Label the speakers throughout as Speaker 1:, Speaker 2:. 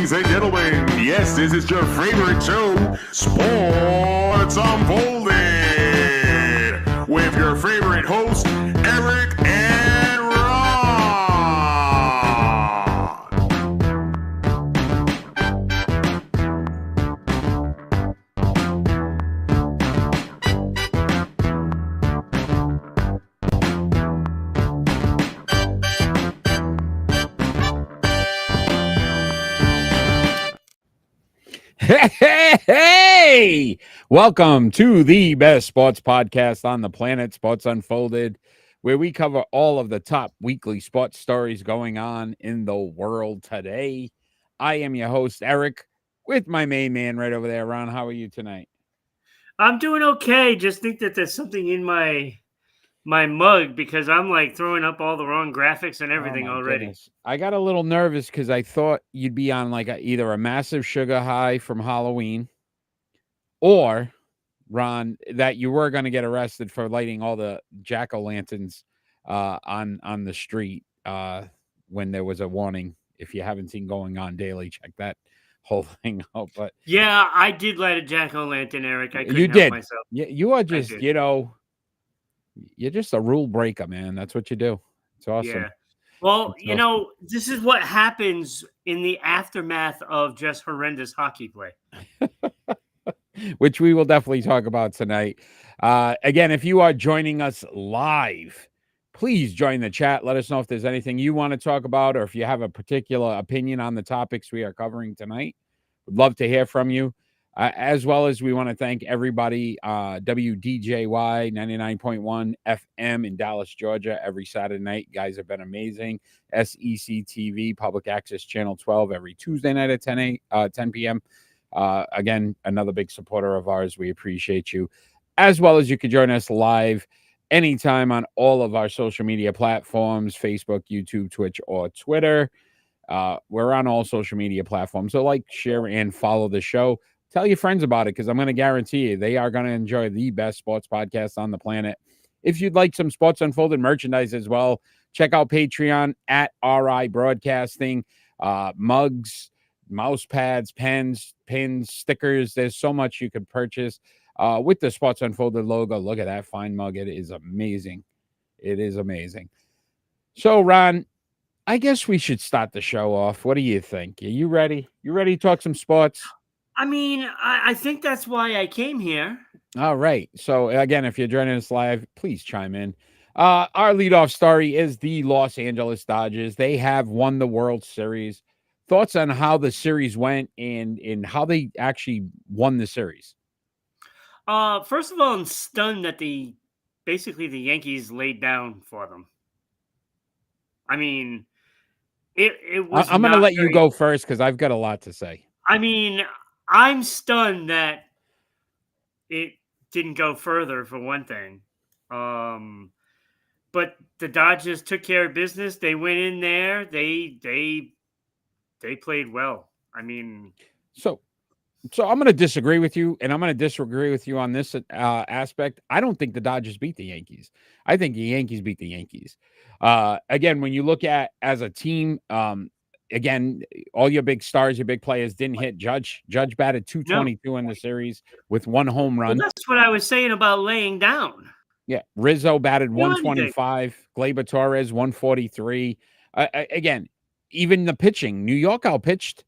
Speaker 1: Ladies and gentlemen, yes, this is your favorite show, Sports Unfolded, with your favorite hosts, Eric and Ron.
Speaker 2: Hey! Welcome to the best sports podcast on the planet, Sports Unfolded, where we cover all of the top weekly sports stories going on in the world today. I am your host, Eric, with my main man right over there. Ron, how are you tonight?
Speaker 3: I'm doing okay. Just think that there's something in my mug because I'm like throwing up all the wrong graphics and everything already.
Speaker 2: Goodness. I got a little nervous because I thought you'd be on like either a massive sugar high from Halloween or, Ron, that you were going to get arrested for lighting all the jack-o'-lanterns on the street when there was a warning. If you haven't seen Going On Daily, check that whole thing out. But
Speaker 3: yeah, I did light a jack-o'-lantern, Eric. I couldn't
Speaker 2: you
Speaker 3: help
Speaker 2: did.
Speaker 3: myself.
Speaker 2: You are just, you're just a rule breaker, man. That's what you do. It's awesome.
Speaker 3: Yeah. Well, this is what happens in the aftermath of just horrendous hockey play.
Speaker 2: Which we will definitely talk about tonight. Again, if you are joining us live, please join the chat. Let us know if there's anything you want to talk about or if you have a particular opinion on the topics we are covering tonight. We'd love to hear from you. As well as we want to thank everybody, WDJY 99.1 FM in Dallas, Georgia, every Saturday night. You guys have been amazing. SEC TV, Public Access Channel 12, every Tuesday night at 10 p.m. Again, another big supporter of ours. We appreciate you. As well as you can join us live anytime on all of our social media platforms, Facebook, YouTube, Twitch, or Twitter. We're on all social media platforms. So like, share, and follow the show. Tell your friends about it because I'm going to guarantee you they are going to enjoy the best sports podcast on the planet. If you'd like some Sports Unfolded merchandise as well, check out Patreon at RhodeIslandBroadcasting. Mugs, mouse pads, pens, pins, stickers. There's so much you could purchase with the Sports Unfolded logo. Look at that fine mug. It is amazing. It is amazing. So, Ron, I guess we should start the show off. What do you think? Are you ready? You ready to talk some sports?
Speaker 3: I mean, I think that's why I came here.
Speaker 2: All right. So, again, if you're joining us live, please chime in. Our leadoff story is the Los Angeles Dodgers. They have won the World Series. Thoughts on how the series went and how they actually won the series?
Speaker 3: First of all, I'm stunned that the Yankees laid down for them. I mean, it was.
Speaker 2: I'm going to let you go first because I've got a lot to say.
Speaker 3: I mean, I'm stunned that it didn't go further, for one thing. But the Dodgers took care of business. They went in there. They played well. I mean,
Speaker 2: so I'm going to disagree with you, and I'm going to disagree with you on this aspect. I don't think the Dodgers beat the Yankees. I think the Yankees beat the Yankees. Again, when you look at as a team, again, all your big stars, your big players didn't hit. Judge batted 222 in the series with one home run.
Speaker 3: Well, that's what I was saying about laying down.
Speaker 2: Yeah, Rizzo batted 125. Gleyber Torres 143. Again, even the pitching, New York outpitched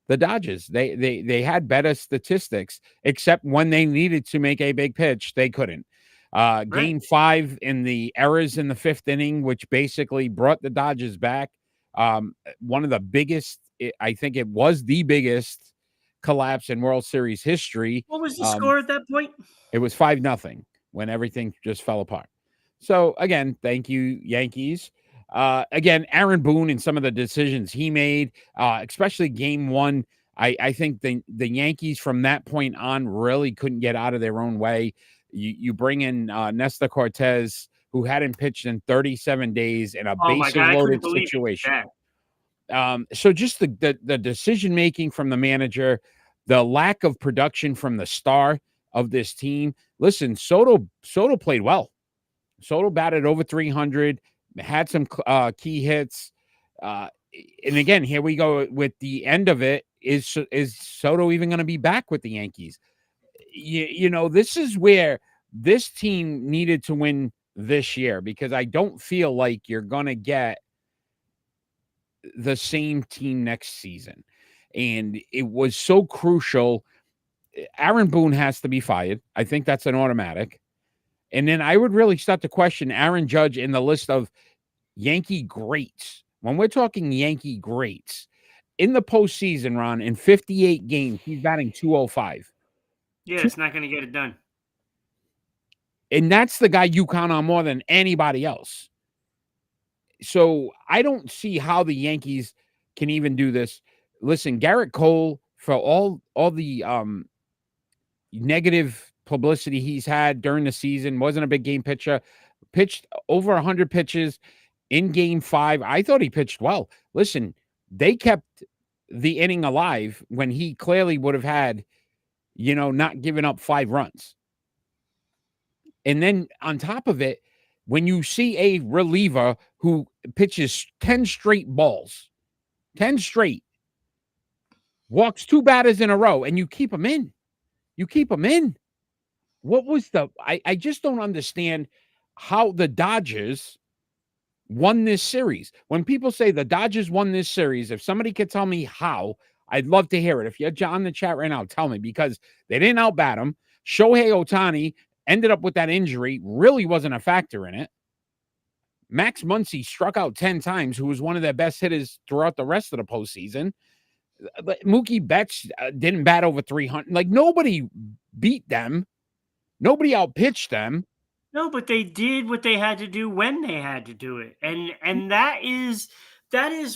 Speaker 2: the Dodgers. They had better statistics, except when they needed to make a big pitch, they couldn't. Game 5 in the errors in the 5th inning, which basically brought the Dodgers back. One of the biggest, I think it was the biggest collapse in World Series history.
Speaker 3: What was the score at that point?
Speaker 2: It was 5-0 when everything just fell apart. So again, thank you, Yankees. Again, Aaron Boone and some of the decisions he made, especially game 1, I think the Yankees from that point on really couldn't get out of their own way. You bring in Nestor Cortez, who hadn't pitched in 37 days in a bases-loaded situation. So just the decision-making from the manager, the lack of production from the star of this team. Listen, Soto played well. Soto batted over 300, had some key hits. And again, here we go with the end of it. is Soto even going to be back with the Yankees? You know, this is where this team needed to win this year, because I don't feel like you're going to get the same team next season. And it was so crucial. Aaron Boone has to be fired. I think that's an automatic. And then I would really start to question Aaron Judge in the list of Yankee greats. When we're talking Yankee greats, in the postseason, Ron, in 58 games, he's batting .205.
Speaker 3: Yeah, it's not going to get it done.
Speaker 2: And that's the guy you count on more than anybody else. So I don't see how the Yankees can even do this. Listen, Garrett Cole, for all the negative publicity he's had during the season, wasn't a big game pitcher, pitched over 100 pitches in game 5. I thought he pitched well. Listen, they kept the inning alive when he clearly would have had, you know, not given up 5 runs. And then on top of it, when you see a reliever who pitches 10 straight balls, 10 straight, walks 2 batters in a row, and you keep them in. What was I just don't understand how the Dodgers won this series. When people say the Dodgers won this series, if somebody could tell me how, I'd love to hear it. If you're on the chat right now, tell me, because they didn't outbat him. Shohei Ohtani ended up with that injury, really wasn't a factor in it. Max Muncy struck out 10 times, who was one of their best hitters throughout the rest of the postseason. Mookie Betts didn't bat over 300. Like, nobody beat them. Nobody outpitched them.
Speaker 3: No, but they did what they had to do when they had to do it. And that is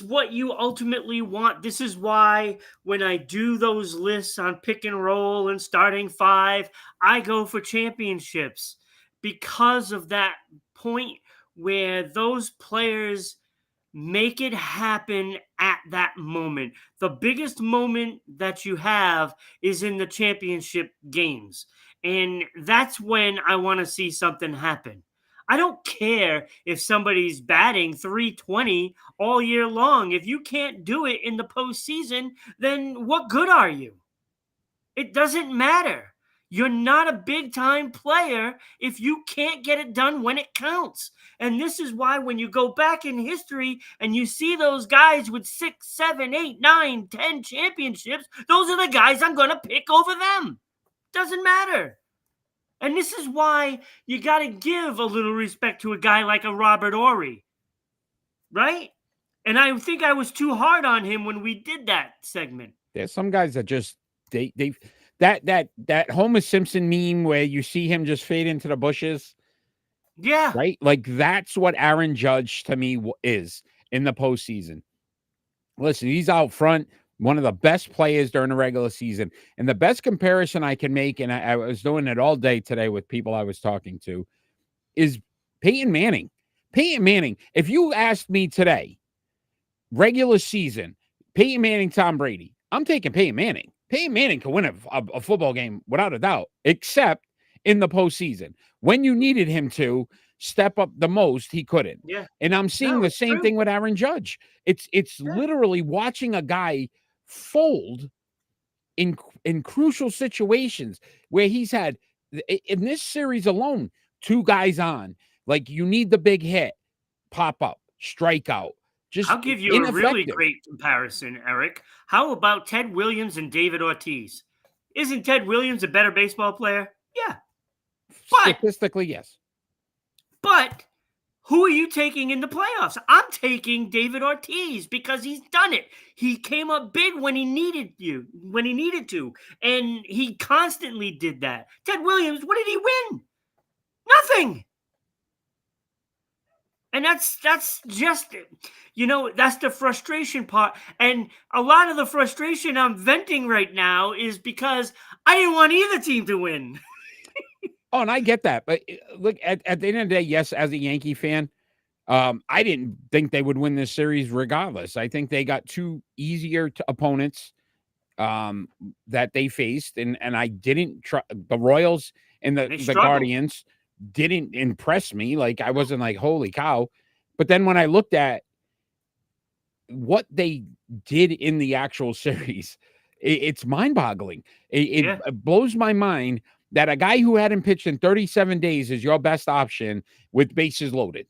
Speaker 3: what you ultimately want. This is why when I do those lists on pick and roll and starting 5, I go for championships, because of that point where those players make it happen at that moment. The biggest moment that you have is in the championship games. And that's when I want to see something happen. I don't care if somebody's batting .320 all year long. If you can't do it in the postseason, then what good are you? It doesn't matter. You're not a big-time player if you can't get it done when it counts. And this is why when you go back in history and you see those guys with 6, 7, 8, 9, 10 championships, those are the guys I'm going to pick over them. Doesn't matter. And this is why you got to give a little respect to a guy like a Robert Horry, right? And I think I was too hard on him when we did that segment.
Speaker 2: There's some guys that just that Homer Simpson meme where you see him just fade into the bushes.
Speaker 3: Yeah.
Speaker 2: Right? Like, that's what Aaron Judge to me is in the postseason. Listen, he's out front, one of the best players during the regular season. And the best comparison I can make, and I was doing it all day today with people I was talking to, is Peyton Manning. Peyton Manning, if you asked me today, regular season, Peyton Manning, Tom Brady, I'm taking Peyton Manning. Peyton Manning can win a football game without a doubt, except in the postseason. When you needed him to step up the most, he couldn't.
Speaker 3: Yeah.
Speaker 2: And I'm seeing the same thing with Aaron Judge. It's literally watching a guy fold in crucial situations where he's had, in this series alone, 2 guys on. Like, you need the big hit, pop up, strikeout.
Speaker 3: I'll give you a really great comparison, Eric. How about Ted Williams and David Ortiz? Isn't Ted Williams a better baseball player? Yeah. But,
Speaker 2: statistically, yes.
Speaker 3: But who are you taking in the playoffs? I'm taking David Ortiz because he's done it. He came up big when he needed to, and he constantly did that. Ted Williams, what did he win? Nothing. And that's just, that's the frustration part. And a lot of the frustration I'm venting right now is because I didn't want either team to win.
Speaker 2: Oh, and I get that. But look, at the end of the day, yes, as a Yankee fan, I didn't think they would win this series regardless. I think they got 2 easier opponents that they faced. And I didn't try the Royals and the Guardians didn't impress me. Like, I wasn't like, holy cow. But then when I looked at what they did in the actual series, It's mind-boggling. It
Speaker 3: Yeah.
Speaker 2: blows my mind that a guy who hadn't pitched in 37 days is your best option with bases loaded.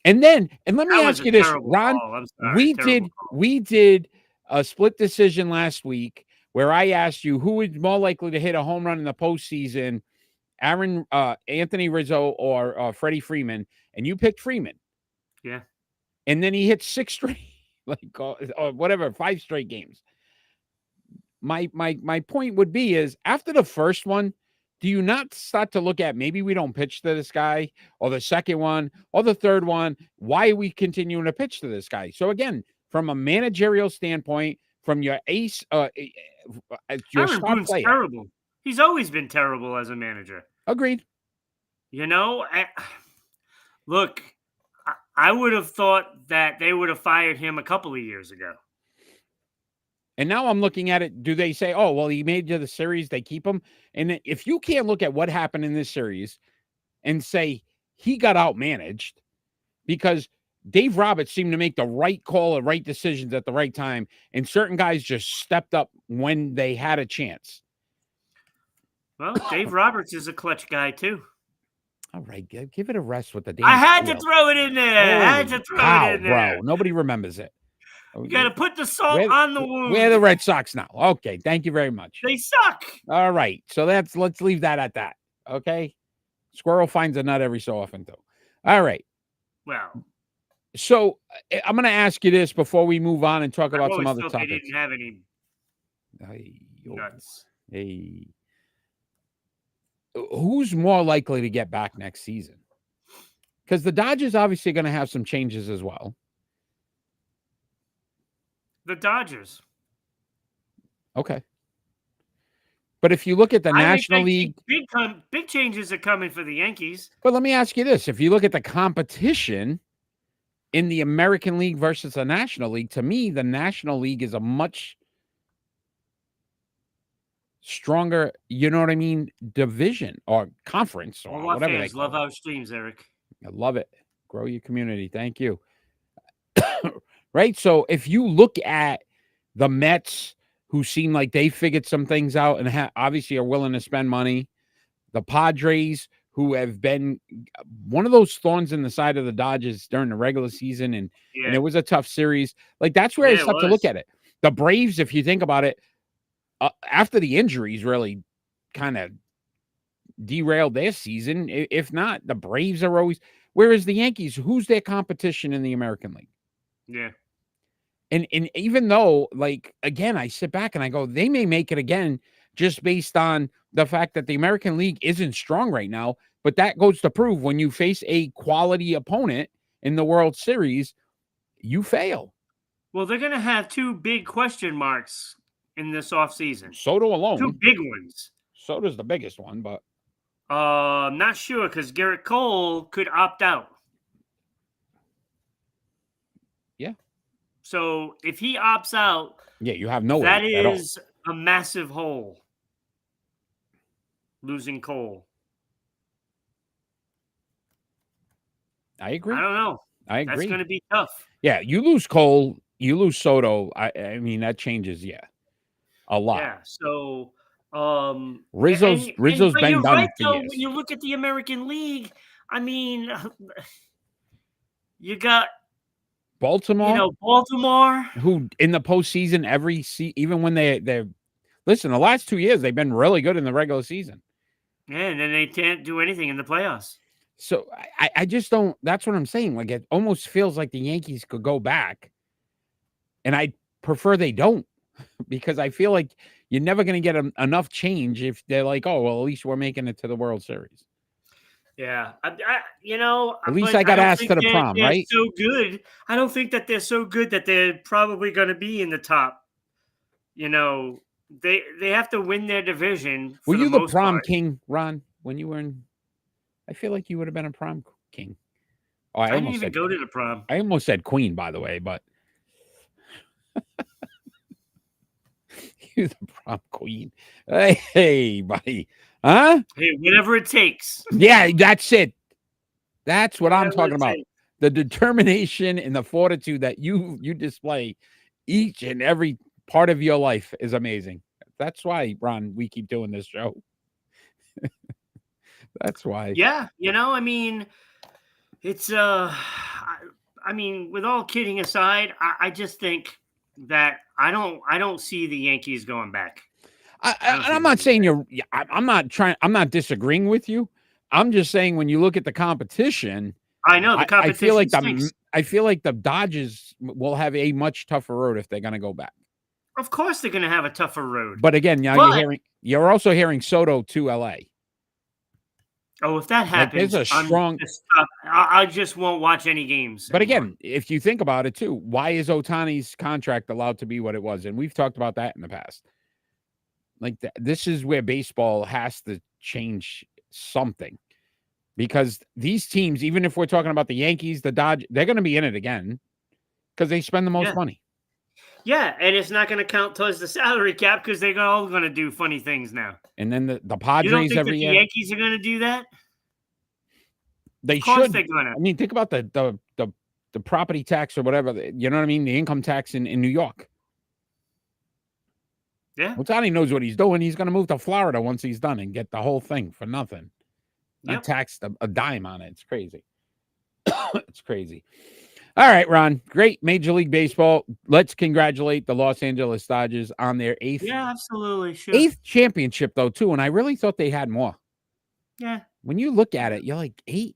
Speaker 2: And let me
Speaker 3: That was
Speaker 2: ask
Speaker 3: a
Speaker 2: you this,
Speaker 3: terrible
Speaker 2: Ron.
Speaker 3: call. I'm sorry. Terrible call.
Speaker 2: We did a split decision last week where I asked you who is more likely to hit a home run in the postseason, Anthony Rizzo or Freddie Freeman, and you picked Freeman.
Speaker 3: Yeah.
Speaker 2: And then he hit 6 straight, or whatever, 5 straight games. My point would be is after the first one, do you not start to look at maybe we don't pitch to this guy, or the second one, or the third one? Why are we continuing to pitch to this guy? So again, from a managerial standpoint, from your ace, your
Speaker 3: Aaron
Speaker 2: star
Speaker 3: Boone's
Speaker 2: player,
Speaker 3: terrible. He's always been terrible as a manager.
Speaker 2: agreed.
Speaker 3: Look, I would have thought that they would have fired him a couple of years ago.
Speaker 2: And now I'm looking at it. Do they say, oh, well, he made you the series, they keep him? And if you can't look at what happened in this series and say he got outmanaged because Dave Roberts seemed to make the right call or right decisions at the right time, and certain guys just stepped up when they had a chance.
Speaker 3: Well, Dave Roberts is a clutch guy, too.
Speaker 2: All right, give it a rest with the damn
Speaker 3: I had
Speaker 2: field.
Speaker 3: to throw it in there. I had to throw it in there.
Speaker 2: Bro. Nobody remembers it.
Speaker 3: You got to put the salt on the wound.
Speaker 2: We're the Red Sox now. Okay, thank you very much.
Speaker 3: They suck.
Speaker 2: All right, so let's leave that at that. Okay, squirrel finds a nut every so often, though. All right.
Speaker 3: Well,
Speaker 2: so I'm going to ask you this before we move on and talk about some other topics.
Speaker 3: They didn't have any nuts.
Speaker 2: Hey, who's more likely to get back next season? Because the Dodgers obviously going to have some changes as well.
Speaker 3: The Dodgers.
Speaker 2: Okay. But if you look at the National League,
Speaker 3: big changes are coming for the Yankees.
Speaker 2: But let me ask you this. If you look at the competition in the American League versus the National League, to me, the National League is a much stronger, you know what I mean, division or conference or whatever they call
Speaker 3: love
Speaker 2: it.
Speaker 3: our streams, Eric.
Speaker 2: I love it. Grow your community. Thank you. Right? So if you look at the Mets, who seem like they figured some things out and obviously are willing to spend money, the Padres, who have been one of those thorns in the side of the Dodgers during the regular season, and it was a tough series. Like, that's where I start to look at it. The Braves, if you think about it, after the injuries really kind of derailed their season. If not, the Braves are always. Whereas the Yankees, who's their competition in the American League?
Speaker 3: Yeah.
Speaker 2: And even though, like, again, I sit back and I go, they may make it again just based on the fact that the American League isn't strong right now. But that goes to prove when you face a quality opponent in the World Series, you fail.
Speaker 3: Well, they're going to have 2 big question marks in this offseason.
Speaker 2: Soto alone.
Speaker 3: 2 big ones.
Speaker 2: Soto's the biggest one, but
Speaker 3: I'm not sure because Garrett Cole could opt out.
Speaker 2: Yeah.
Speaker 3: So if he opts out,
Speaker 2: you have no.
Speaker 3: That is a massive hole. Losing Cole.
Speaker 2: I agree.
Speaker 3: I don't know.
Speaker 2: I agree.
Speaker 3: That's going to be tough.
Speaker 2: Yeah, you lose Cole, you lose Soto. I mean, that changes, a lot.
Speaker 3: Yeah. So
Speaker 2: Rizzo's been done
Speaker 3: right,
Speaker 2: for
Speaker 3: though,
Speaker 2: years.
Speaker 3: when you look at the American League, I mean, you got
Speaker 2: Baltimore,
Speaker 3: Baltimore,
Speaker 2: who in the postseason even when they're listen, the last 2 years they've been really good in the regular season.
Speaker 3: Yeah, and then they can't do anything in the playoffs.
Speaker 2: So I just don't. That's what I'm saying. Like, it almost feels like the Yankees could go back, and I prefer they don't, because I feel like you're never going to get enough change if they're like, oh, well, at least we're making it to the World Series.
Speaker 3: Yeah, at
Speaker 2: least I got asked to the prom, right?
Speaker 3: So good. I don't think that they're so good that they're probably going to be in the top. They have to win their division.
Speaker 2: Were you the prom king, Ron, when you were in? I feel like you would have been a prom king. Oh,
Speaker 3: I didn't even go to the prom.
Speaker 2: I almost said queen, by the way, but you're the prom queen. Hey, buddy. Huh?
Speaker 3: Hey, whatever it takes.
Speaker 2: Yeah, that's it. That's what I'm talking about. The determination and the fortitude that you display each and every part of your life is amazing. That's why, Ron, we keep doing this show. That's why.
Speaker 3: Yeah, I mean, it's I mean, with all kidding aside, I just think that I don't see the Yankees going back.
Speaker 2: I'm not saying I'm not disagreeing with you. I'm just saying when you look at the competition,
Speaker 3: I know the competition.
Speaker 2: I feel like the Dodgers will have a much tougher road if they're going to go back.
Speaker 3: Of course, they're going to have a tougher road.
Speaker 2: But again, now you're also hearing Soto to LA.
Speaker 3: Oh, if that happens,
Speaker 2: there's a strong.
Speaker 3: I just won't watch any games.
Speaker 2: But again, if you think about it too, why is Ohtani's contract allowed to be what it was? And we've talked about that in the past. Like this is where baseball has to change something, because these teams, even if we're talking about the Yankees, the Dodgers, they're going to be in it again because they spend the most money.
Speaker 3: Yeah, and it's not going to count towards the salary cap because they're all going to do funny things now.
Speaker 2: And then the Padres
Speaker 3: you don't think
Speaker 2: every
Speaker 3: the
Speaker 2: year.
Speaker 3: Yankees are going to do that?
Speaker 2: They should. They're gonna. I mean, think about the property tax or whatever. You know what I mean? The income tax in New York.
Speaker 3: Yeah.
Speaker 2: Ohtani knows what he's doing. He's going to move to Florida once he's done and get the whole thing for nothing. Not taxed a dime on it. It's crazy. It's crazy. All right, Ron. Great Major League Baseball. Let's congratulate the Los Angeles Dodgers on their eighth.
Speaker 3: Yeah, absolutely. Sure.
Speaker 2: Eighth championship, though, too. And I really thought they had more.
Speaker 3: Yeah.
Speaker 2: When you look at it, you're like, 8?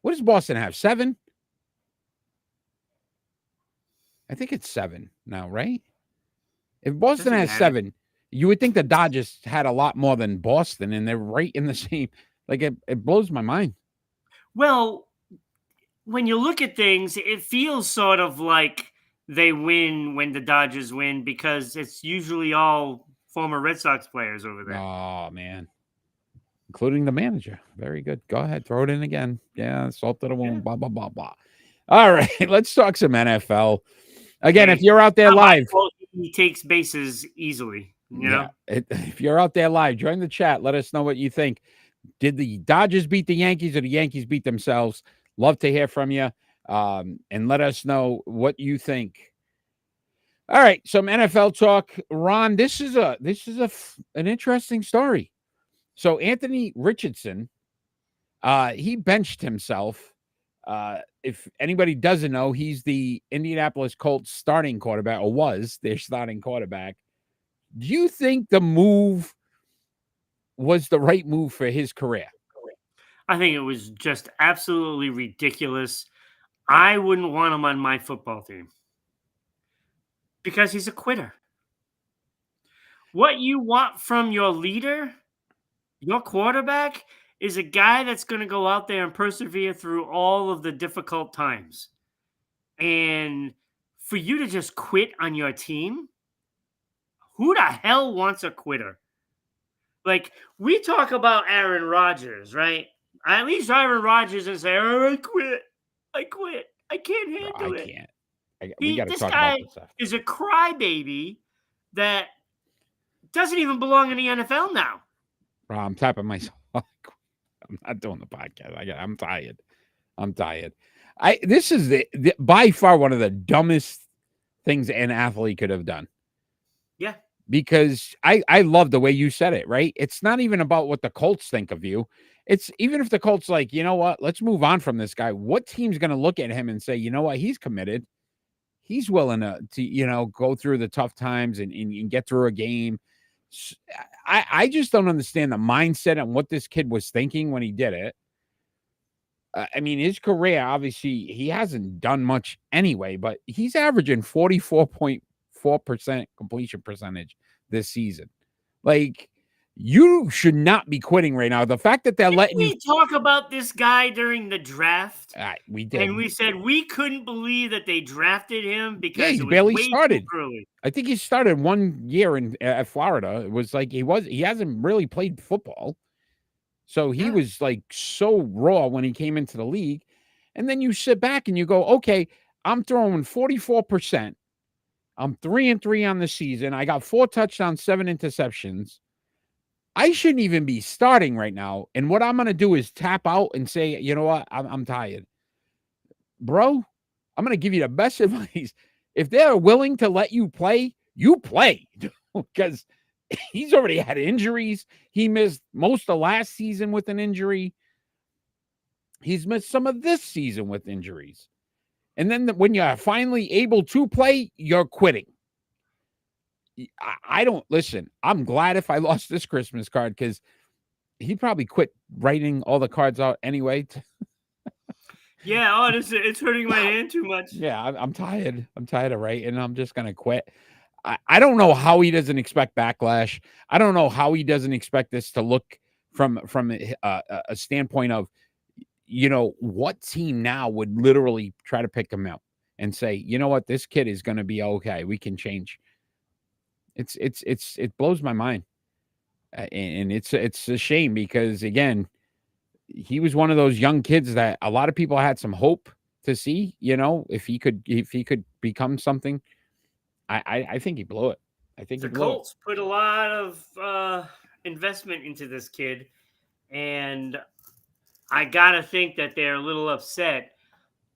Speaker 2: What does Boston have? 7? I think it's 7 now, right? If Boston has 7, you would think the Dodgers had a lot more than Boston, and they're right in the same. Like, it blows my mind.
Speaker 3: Well, when you look at things, it feels sort of like they win when the Dodgers win because it's usually all former Red Sox players over there.
Speaker 2: Oh, man. Including the manager. Very good. Go ahead. Throw it in again. Yeah, salt to the wound. Blah, blah, blah, blah. All right. Let's talk some NFL. Again, if you're out there live.
Speaker 3: He takes bases easily. You know?
Speaker 2: If you're out there live, join the chat. Let us know what you think. Did the Dodgers beat the Yankees or the Yankees beat themselves? Love to hear from you. And let us know what you think. All right. Some NFL talk. Ron, this is an interesting story. So Anthony Richardson, he benched himself. If anybody doesn't know, he's the Indianapolis Colts starting quarterback, or was their starting quarterback. Do you think the move was the right move for his career?
Speaker 3: I think it was just absolutely ridiculous. I wouldn't want him on my football team because he's a quitter. What you want from your leader, your quarterback, is a guy that's going to go out there and persevere through all of the difficult times. And for you to just quit on your team, who the hell wants a quitter? Like, we talk about Aaron Rodgers, right? At least Aaron Rodgers and say, "Oh, I quit. I can't handle it."
Speaker 2: We got to
Speaker 3: this
Speaker 2: talk
Speaker 3: guy
Speaker 2: about this stuff.
Speaker 3: Is a crybaby that doesn't even belong in the NFL now.
Speaker 2: Bro, I'm tapping myself. I'm not doing the podcast. I'm tired. This is by far one of the dumbest things an athlete could have done.
Speaker 3: Yeah.
Speaker 2: Because I love the way you said it, right? It's not even about what the Colts think of you. It's even if the Colts like, you know what, let's move on from this guy. What team's going to look at him and say, you know what, he's committed. He's willing to go through the tough times and get through a game. I just don't understand the mindset and what this kid was thinking when he did it. I mean, his career, obviously, he hasn't done much anyway, but he's averaging 44.4% completion percentage this season. Like, you should not be quitting right now. The fact that they're letting
Speaker 3: you talk about this guy during the draft.
Speaker 2: We did.
Speaker 3: And we said we couldn't believe that they drafted him because
Speaker 2: he barely started. I think he started 1 year at Florida. It was like he hasn't really played football. So he was like so raw when he came into the league. And then you sit back and you go, okay, I'm throwing 44%. I'm 3-3 on the season. I got 4 touchdowns, 7 interceptions. I shouldn't even be starting right now. And what I'm going to do is tap out and say, you know what? I'm tired. Bro, I'm going to give you the best advice. If they're willing to let you play, you play because he's already had injuries. He missed most of last season with an injury. He's missed some of this season with injuries. And then when you're finally able to play, you're quitting. I don't listen. I'm glad if I lost this Christmas card because he'd probably quit writing all the cards out anyway.
Speaker 3: Yeah, honestly, it's hurting my hand too much.
Speaker 2: Yeah, I'm tired. I'm tired of writing. I'm just going to quit. I don't know how he doesn't expect backlash. I don't know how he doesn't expect this to look from a standpoint of, what team now would literally try to pick him up and say, you know what, this kid is going to be okay. We can change. It blows my mind. And it's a shame because, again, he was one of those young kids that a lot of people had some hope to see, if he could become something. I think he blew it. I think
Speaker 3: the Colts put a lot of investment into this kid, and I gotta think that they're a little upset.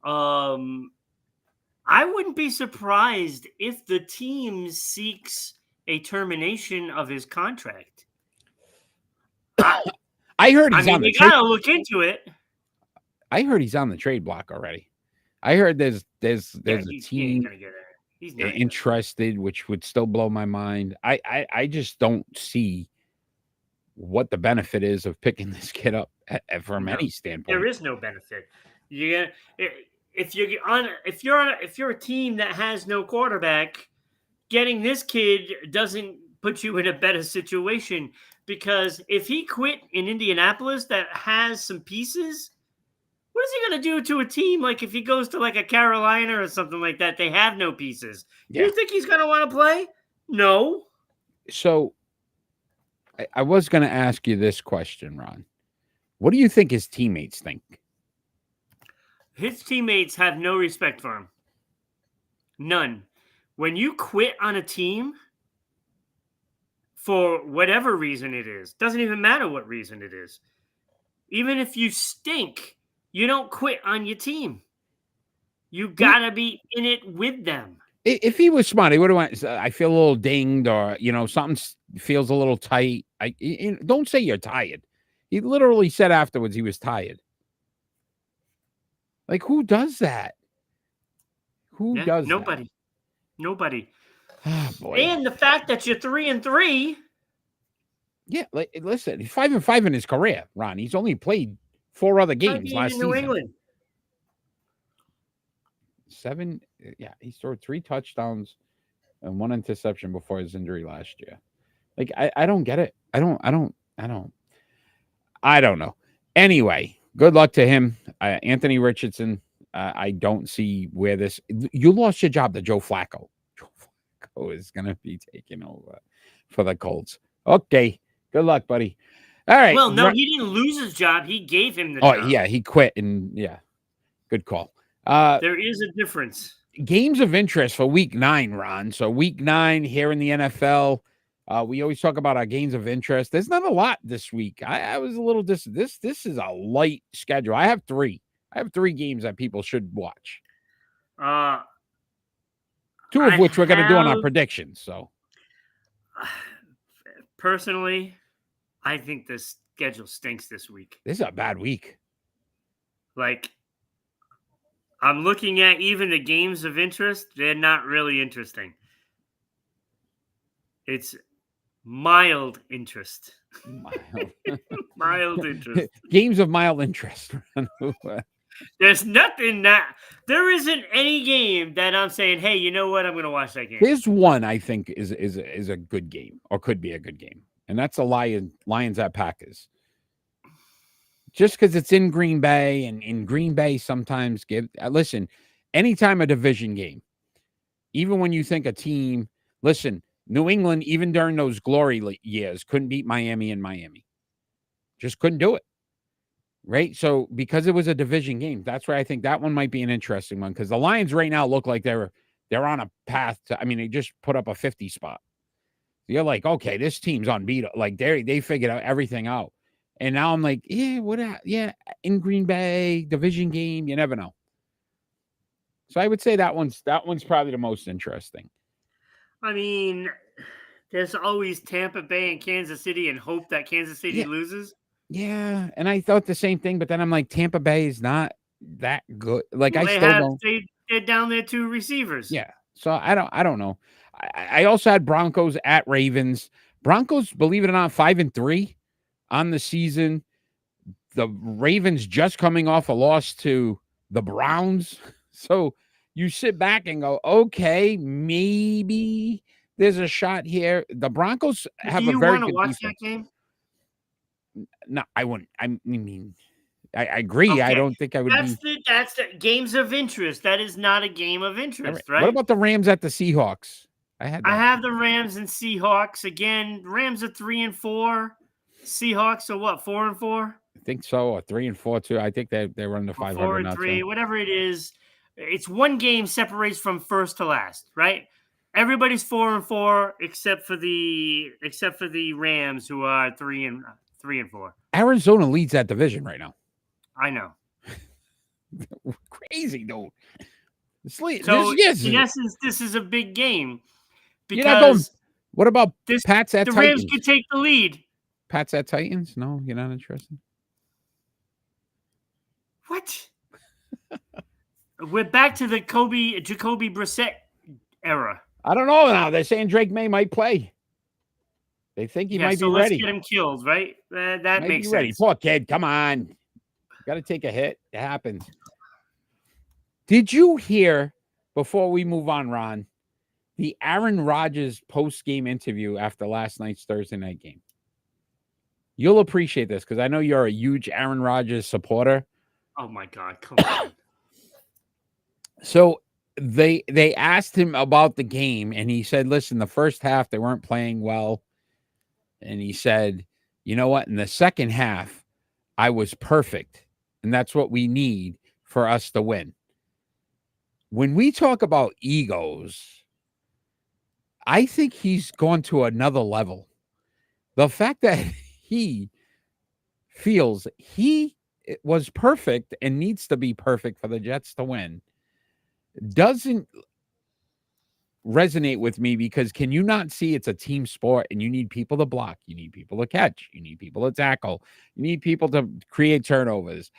Speaker 3: I wouldn't be surprised if the team seeks a termination of his contract.
Speaker 2: I heard he's on the
Speaker 3: trade. You gotta look into it.
Speaker 2: I heard he's on the trade block already. I heard there's a team
Speaker 3: He's not
Speaker 2: interested, which would still blow my mind. I just don't see what the benefit is of picking this kid up from any standpoint.
Speaker 3: There is no benefit. If you're a team that has no quarterback, getting this kid doesn't put you in a better situation, because if he quit in Indianapolis that has some pieces, what is he going to do to a team? Like if he goes to like a Carolina or something like that, they have no pieces. Yeah. Do you think he's going to want to play? No.
Speaker 2: So I was going to ask you this question, Ron. What do you think his teammates think?
Speaker 3: His teammates have no respect for him. None. When you quit on a team for whatever reason it is, doesn't even matter what reason it is. Even if you stink, you don't quit on your team. You got to be in it with them.
Speaker 2: If he was smart, he would have went, I feel a little dinged, or, something feels a little tight. Don't say you're tired. He literally said afterwards he was tired. Like, who does that? Who does
Speaker 3: nobody.
Speaker 2: that?
Speaker 3: Nobody.
Speaker 2: Oh, boy.
Speaker 3: And the fact that you're 3-3.
Speaker 2: Yeah, listen, he's 5-5 in his career, Ron. He's only played 4 other games last season.
Speaker 3: New England.
Speaker 2: 7, he scored 3 touchdowns and 1 interception before his injury last year. Like, I don't get it. I don't know. Anyway, good luck to him. Anthony Richardson, I don't see where this... You lost your job to Joe Flacco. Joe Flacco is going to be taking over for the Colts. Okay, good luck, buddy. All right.
Speaker 3: Well, no, he didn't lose his job. He gave him the job.
Speaker 2: Oh, yeah, he quit, and good call.
Speaker 3: There is a difference.
Speaker 2: Games of interest for week 9, Ron. So week 9 here in the NFL. We always talk about our games of interest. There's not a lot this week. I was a little this is a light schedule. I have 3 games that people should watch. 2 of which we're going to do on our predictions. So
Speaker 3: personally, I think the schedule stinks this week.
Speaker 2: This is a bad week.
Speaker 3: Like, I'm looking at even the games of interest. They're not really interesting. It's mild interest. Mild interest.
Speaker 2: Games of mild interest.
Speaker 3: There isn't any game that I'm saying, hey, you know what? I'm going to watch that game.
Speaker 2: There's one I think is a good game, or could be a good game. And that's a Lions at Packers. Just because it's in Green Bay, and in Green Bay sometimes listen, anytime a division game, even when you think a team, listen, New England, even during those glory years, couldn't beat Miami in Miami. Just couldn't do it. Right? So because it was a division game, that's where I think that one might be an interesting one, because the Lions right now look like they're on a path to, they just put up a 50 spot. You're like, okay, this team's unbeatable. Like they figured out everything out. And now I'm like, in Green Bay, division game, you never know. So I would say that one's probably the most interesting.
Speaker 3: I mean, there's always Tampa Bay and Kansas City, and hope that Kansas City
Speaker 2: Yeah.
Speaker 3: loses.
Speaker 2: Yeah, and I thought the same thing, but then I'm like, Tampa Bay is not that good. Like,
Speaker 3: Well,
Speaker 2: I still don't.
Speaker 3: they're down there 2 receivers.
Speaker 2: Yeah, so I don't know. I also had Broncos at Ravens. Broncos, believe it or not, 5-3 on the season. The Ravens just coming off a loss to the Browns. So you sit back and go, okay, maybe there's a shot here. The Broncos
Speaker 3: Do
Speaker 2: have a
Speaker 3: you
Speaker 2: very
Speaker 3: want to
Speaker 2: good
Speaker 3: watch
Speaker 2: defense.
Speaker 3: that game?
Speaker 2: No, I wouldn't. I mean, I agree. I
Speaker 3: Okay.
Speaker 2: don't think I would be.
Speaker 3: That's the games of interest. That is not a game of
Speaker 2: All right.
Speaker 3: interest,
Speaker 2: What
Speaker 3: right?
Speaker 2: about the Rams at the Seahawks? I had
Speaker 3: I
Speaker 2: that.
Speaker 3: have the Rams and Seahawks again. Rams are 3-4. Seahawks are what, 4-4?
Speaker 2: I think so, or 3-4 too. I think they run the 500 now
Speaker 3: 4-3,
Speaker 2: too.
Speaker 3: whatever it is. It's one game separates from first to last, right? Everybody's 4-4 except for the Rams, who are 3-4.
Speaker 2: Arizona leads that division right now.
Speaker 3: I know.
Speaker 2: Crazy, dude.
Speaker 3: So
Speaker 2: Yes,
Speaker 3: in essence, this is a big game
Speaker 2: you're not going.
Speaker 3: because
Speaker 2: What about Pats at
Speaker 3: the
Speaker 2: Titans?
Speaker 3: Rams could take the lead.
Speaker 2: Pats at Titans? No, you're not interested.
Speaker 3: What? We're back to the Jacoby Brissett era.
Speaker 2: I don't know now. They're saying Drake May might play. They think he might be
Speaker 3: let's
Speaker 2: ready.
Speaker 3: get him killed, right? That
Speaker 2: Might
Speaker 3: makes
Speaker 2: be ready.
Speaker 3: sense.
Speaker 2: Poor kid. Come on. Got to take a hit. It happens. Did you hear, before we move on, Ron, the Aaron Rodgers post-game interview after last night's Thursday night game? You'll appreciate this because I know you're a huge Aaron Rodgers supporter.
Speaker 3: Oh my God, come on.
Speaker 2: So they asked him about the game, and he said, listen, the first half, they weren't playing well. And he said, you know what? In the second half, I was perfect. And that's what we need for us to win. When we talk about egos, I think he's gone to another level. The fact that he feels he was perfect and needs to be perfect for the Jets to win doesn't resonate with me, because can you not see it's a team sport and you need people to block, you need people to catch, you need people to tackle, you need people to create turnovers.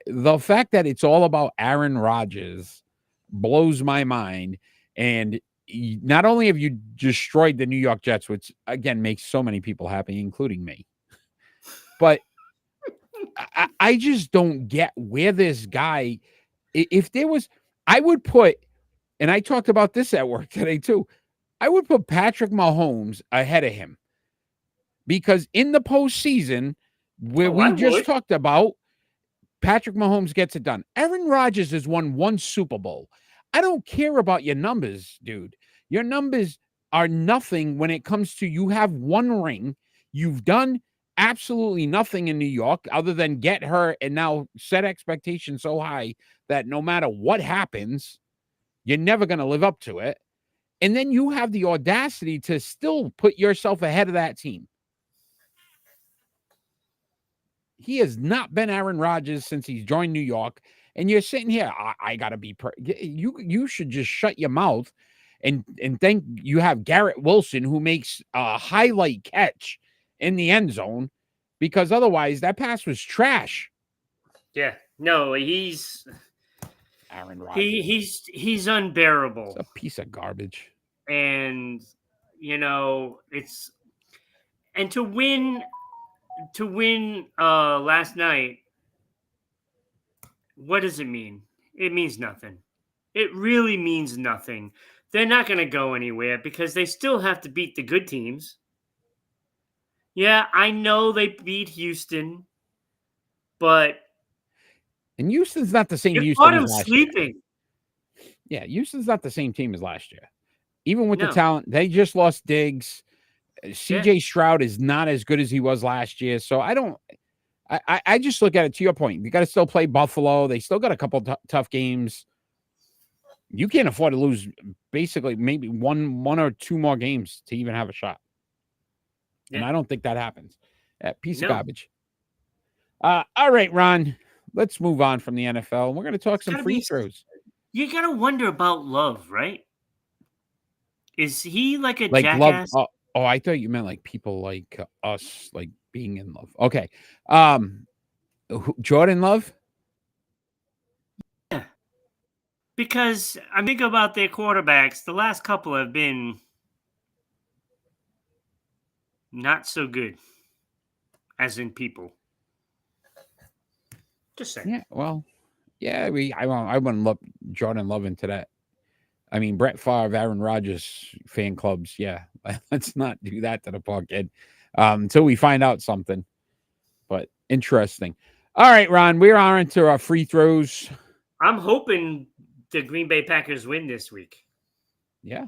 Speaker 2: The fact that it's all about Aaron Rodgers blows my mind. And not only have you destroyed the New York Jets, which again makes so many people happy, including me, but I just don't get where this guy, if there was, I would put, and I talked about this at work today too, I would put Patrick Mahomes ahead of him, because in the postseason, where we just talked about, Patrick Mahomes gets it done. Aaron Rodgers has won one Super Bowl. I don't care about your numbers, dude. Your numbers are nothing when it comes to, you have one ring. You've done absolutely nothing in New York other than get hurt and now set expectations so high that no matter what happens, you're never going to live up to it. And then you have the audacity to still put yourself ahead of that team. He has not been Aaron Rodgers since he's joined New York. And you're sitting here, I got to be you should just shut your mouth and think you have Garrett Wilson, who makes a highlight catch in the end zone, because otherwise that pass was trash.
Speaker 3: Yeah. No, he's
Speaker 2: Aaron Rodgers.
Speaker 3: He's unbearable.
Speaker 2: It's a piece of garbage.
Speaker 3: And it's, and to win last night, what does it mean? It means nothing. It really means nothing. They're not going to go anywhere because they still have to beat the good teams. Yeah, I know they beat Houston, but
Speaker 2: and Houston's not the same
Speaker 3: Houston
Speaker 2: as last
Speaker 3: sleeping.
Speaker 2: year. Yeah, Houston's not the same team as last year. Even with the talent, they just lost Diggs. CJ Stroud is not as good as he was last year. So I just look at it, to your point. You got to still play Buffalo. They still got a couple tough games. You can't afford to lose basically maybe one or two more games to even have a shot. Yeah. And I don't think that happens. Piece of garbage. All right, Ron, let's move on from the NFL. We're going to talk some free throws.
Speaker 3: You got to wonder about Love, right? Is he like a
Speaker 2: Like love.
Speaker 3: jackass?
Speaker 2: I thought you meant like people like us, like being in love. Okay. Jordan Love.
Speaker 3: Yeah. Because I think about their quarterbacks. The last couple have been not so good, as in people. Just saying.
Speaker 2: Yeah. Well. Yeah. I wouldn't look Jordan Love into that. I mean, Brett Favre, Aaron Rodgers fan clubs. Yeah. Let's not do that to the poor kid until we find out something. But interesting. All right, Ron. We are into our free throws.
Speaker 3: I'm hoping the Green Bay Packers win this week.
Speaker 2: Yeah.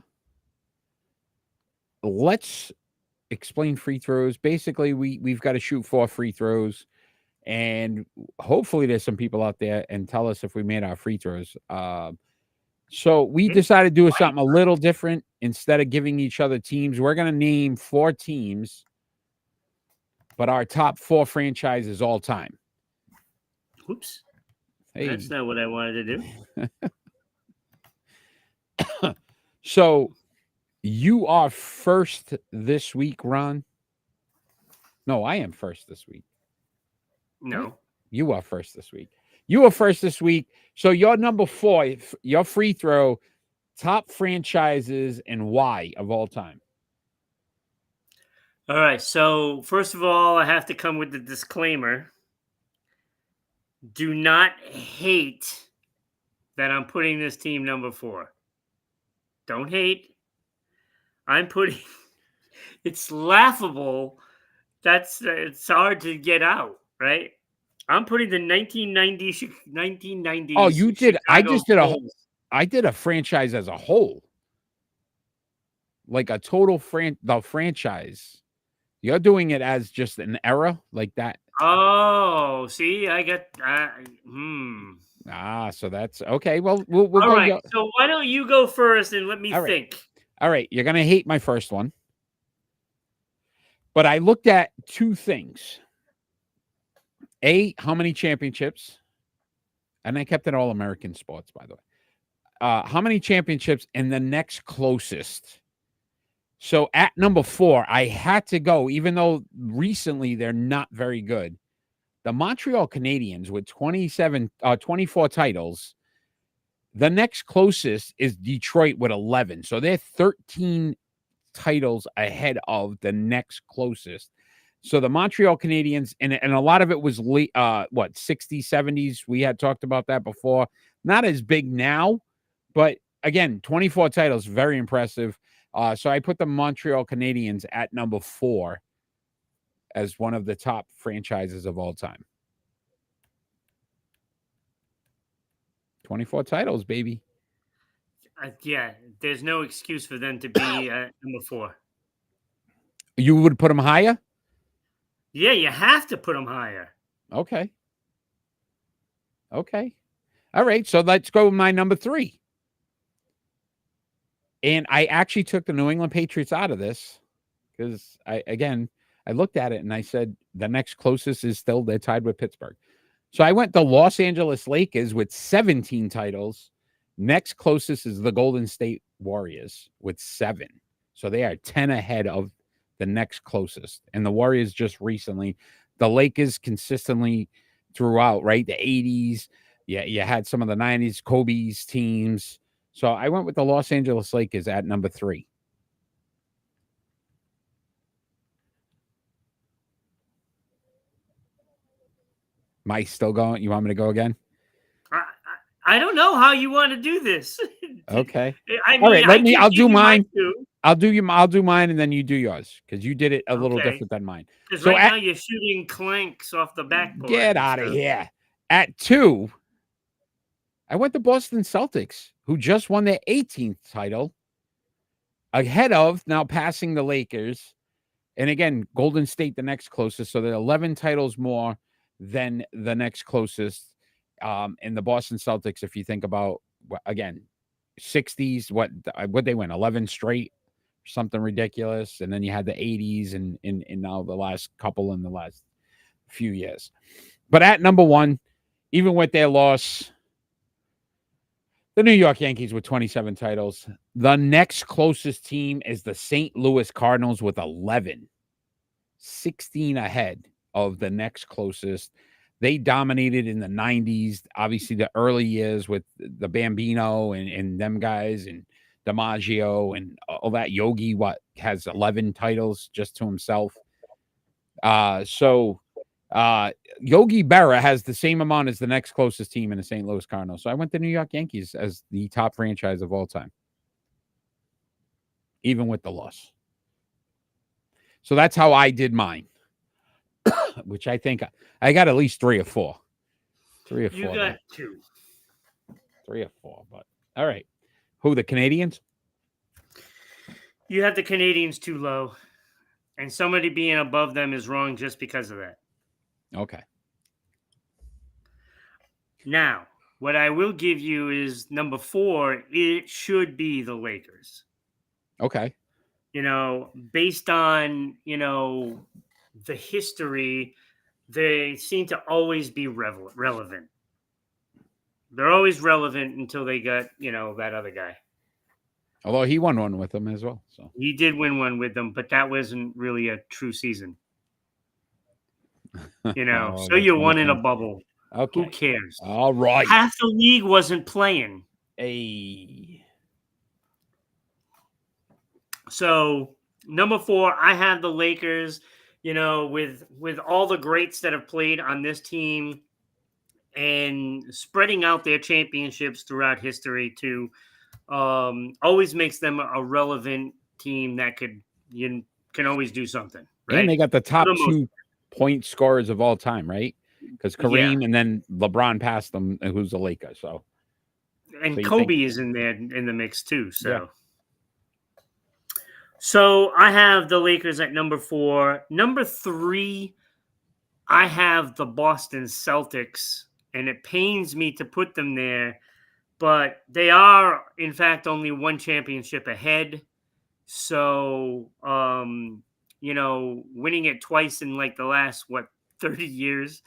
Speaker 2: Let's explain free throws. Basically, we've got to shoot 4 free throws, and hopefully there's some people out there and tell us if we made our free throws. So we decided to do something a little different. Instead of giving each other teams, we're going to name 4 teams, but our top 4 franchises all time.
Speaker 3: Oops.
Speaker 2: Hey.
Speaker 3: That's not what I wanted to do.
Speaker 2: So you are first this week, Ron. No, I am first this week.
Speaker 3: No.
Speaker 2: You are first this week. You are first this week. So your number 4, your free throw, top franchises and why of all time.
Speaker 3: All right. So, first of all, I have to come with the disclaimer. Do not hate that I'm putting this team number 4. Don't hate. I'm putting it's laughable. It's hard to get out, right? I'm putting the 1990s.
Speaker 2: Oh, you did.
Speaker 3: Chicago
Speaker 2: I did a franchise as a whole. Like a total the franchise. You're doing it as just an era like that.
Speaker 3: Oh, see, I got
Speaker 2: so that's okay. Well, we'll
Speaker 3: all
Speaker 2: go.
Speaker 3: Right. So why don't you go first and let me think?
Speaker 2: All right, you're gonna hate my first one, but I looked at 2 things. A, how many championships, and I kept it all American sports, by the way. How many championships and the next closest. So at number 4, I had to go, even though recently they're not very good. The Montreal Canadiens with 24 titles. The next closest is Detroit with 11. So they're 13 titles ahead of the next closest. So the Montreal Canadiens, and a lot of it was 60s, 70s. We had talked about that before. Not as big now, but again, 24 titles, very impressive. So I put the Montreal Canadiens at number 4 as one of the top franchises of all time. 24 titles, baby.
Speaker 3: Yeah, there's no excuse for them to be number 4.
Speaker 2: You would put them higher?
Speaker 3: Yeah, you have to put them higher.
Speaker 2: Okay. All right, so let's go with my number 3. And I actually took the New England Patriots out of this because I looked at it and I said the next closest is still they're tied with Pittsburgh. So I went the Los Angeles Lakers with 17 titles. Next closest is the Golden State Warriors with 7. So they are 10 ahead of the next closest. And the Warriors just recently, the Lakers consistently throughout, right? The 80s. Yeah, you had some of the 90s, Kobe's teams. So I went with the Los Angeles Lakers at number 3. Am I still going? You want me to go again?
Speaker 3: I don't know how you want to do this.
Speaker 2: Okay.
Speaker 3: I mean,
Speaker 2: all right, I'll do mine. I'll do mine and then you do yours because you did it a little different than mine.
Speaker 3: Because so now you're shooting clanks off the backboard.
Speaker 2: Get out of here. At 2, I went to Boston Celtics, who just won their 18th title, ahead of, now passing the Lakers. And again, Golden State, the next closest. So they're 11 titles more than the next closest. And the Boston Celtics, if you think about, again, 60s, what they win, 11 straight, something ridiculous. And then you had the 80s and now the last couple in the last few years. But at number 1, even with their loss, The New York Yankees with 27 titles. The next closest team is the St. Louis Cardinals with 11. 16 ahead of the next closest. They dominated in the 90s, obviously the early years with the Bambino and them guys and DiMaggio and all that. Yogi has 11 titles just to himself. Yogi Berra has the same amount as the next closest team in the St. Louis Cardinals. So I went to New York Yankees as the top franchise of all time, even with the loss. So that's how I did mine, which I think I got at least 3 or 4. 3 or 4.
Speaker 3: You got 2.
Speaker 2: 3 or 4, but all right. Who, the Canadians?
Speaker 3: You have the Canadians too low, and somebody being above them is wrong just because of that.
Speaker 2: Okay.
Speaker 3: Now, what I will give you is number 4. It should be the Lakers.
Speaker 2: Okay.
Speaker 3: Based on, the history, they seem to always be relevant. They're always relevant until they got, that other guy.
Speaker 2: Although he won one with them as well. So
Speaker 3: He did win one with them, but that wasn't really a true season. So you won in a bubble.
Speaker 2: Okay.
Speaker 3: Who cares?
Speaker 2: All right.
Speaker 3: Half the league wasn't playing. So number 4, I have the Lakers, with all the greats that have played on this team and spreading out their championships throughout history too, always makes them a relevant team that can always do something. Right?
Speaker 2: And they got the top 2 point scorers of all time, right? Because Kareem and then LeBron passed them, who's a Laker.
Speaker 3: And Kobe is in there in the mix too. So I have the Lakers at number 4. Number 3, I have the Boston Celtics, and it pains me to put them there, but they are, in fact, only 1 championship ahead. So, winning it twice in like the last, 30 years,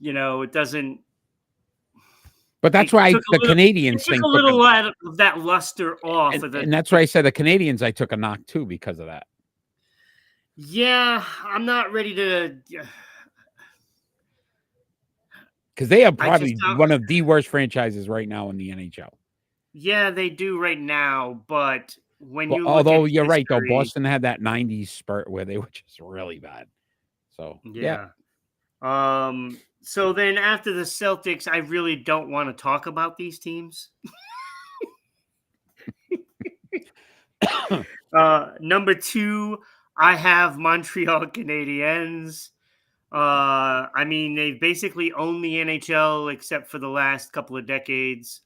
Speaker 3: it doesn't.
Speaker 2: But that's why the Canadians
Speaker 3: took a little lot of that luster off.
Speaker 2: And that's why I said the Canadians, I took a knock too because of that.
Speaker 3: Yeah, I'm not ready to.
Speaker 2: Because they are probably one of the worst franchises right now in the NHL.
Speaker 3: Yeah, they do right now. But
Speaker 2: although you're right, though, Boston had that 90s spurt where they were just really bad. So, yeah.
Speaker 3: So then after the Celtics, I really don't want to talk about these teams. Number 2, I have Montreal Canadiens. They basically own the NHL except for the last couple of decades.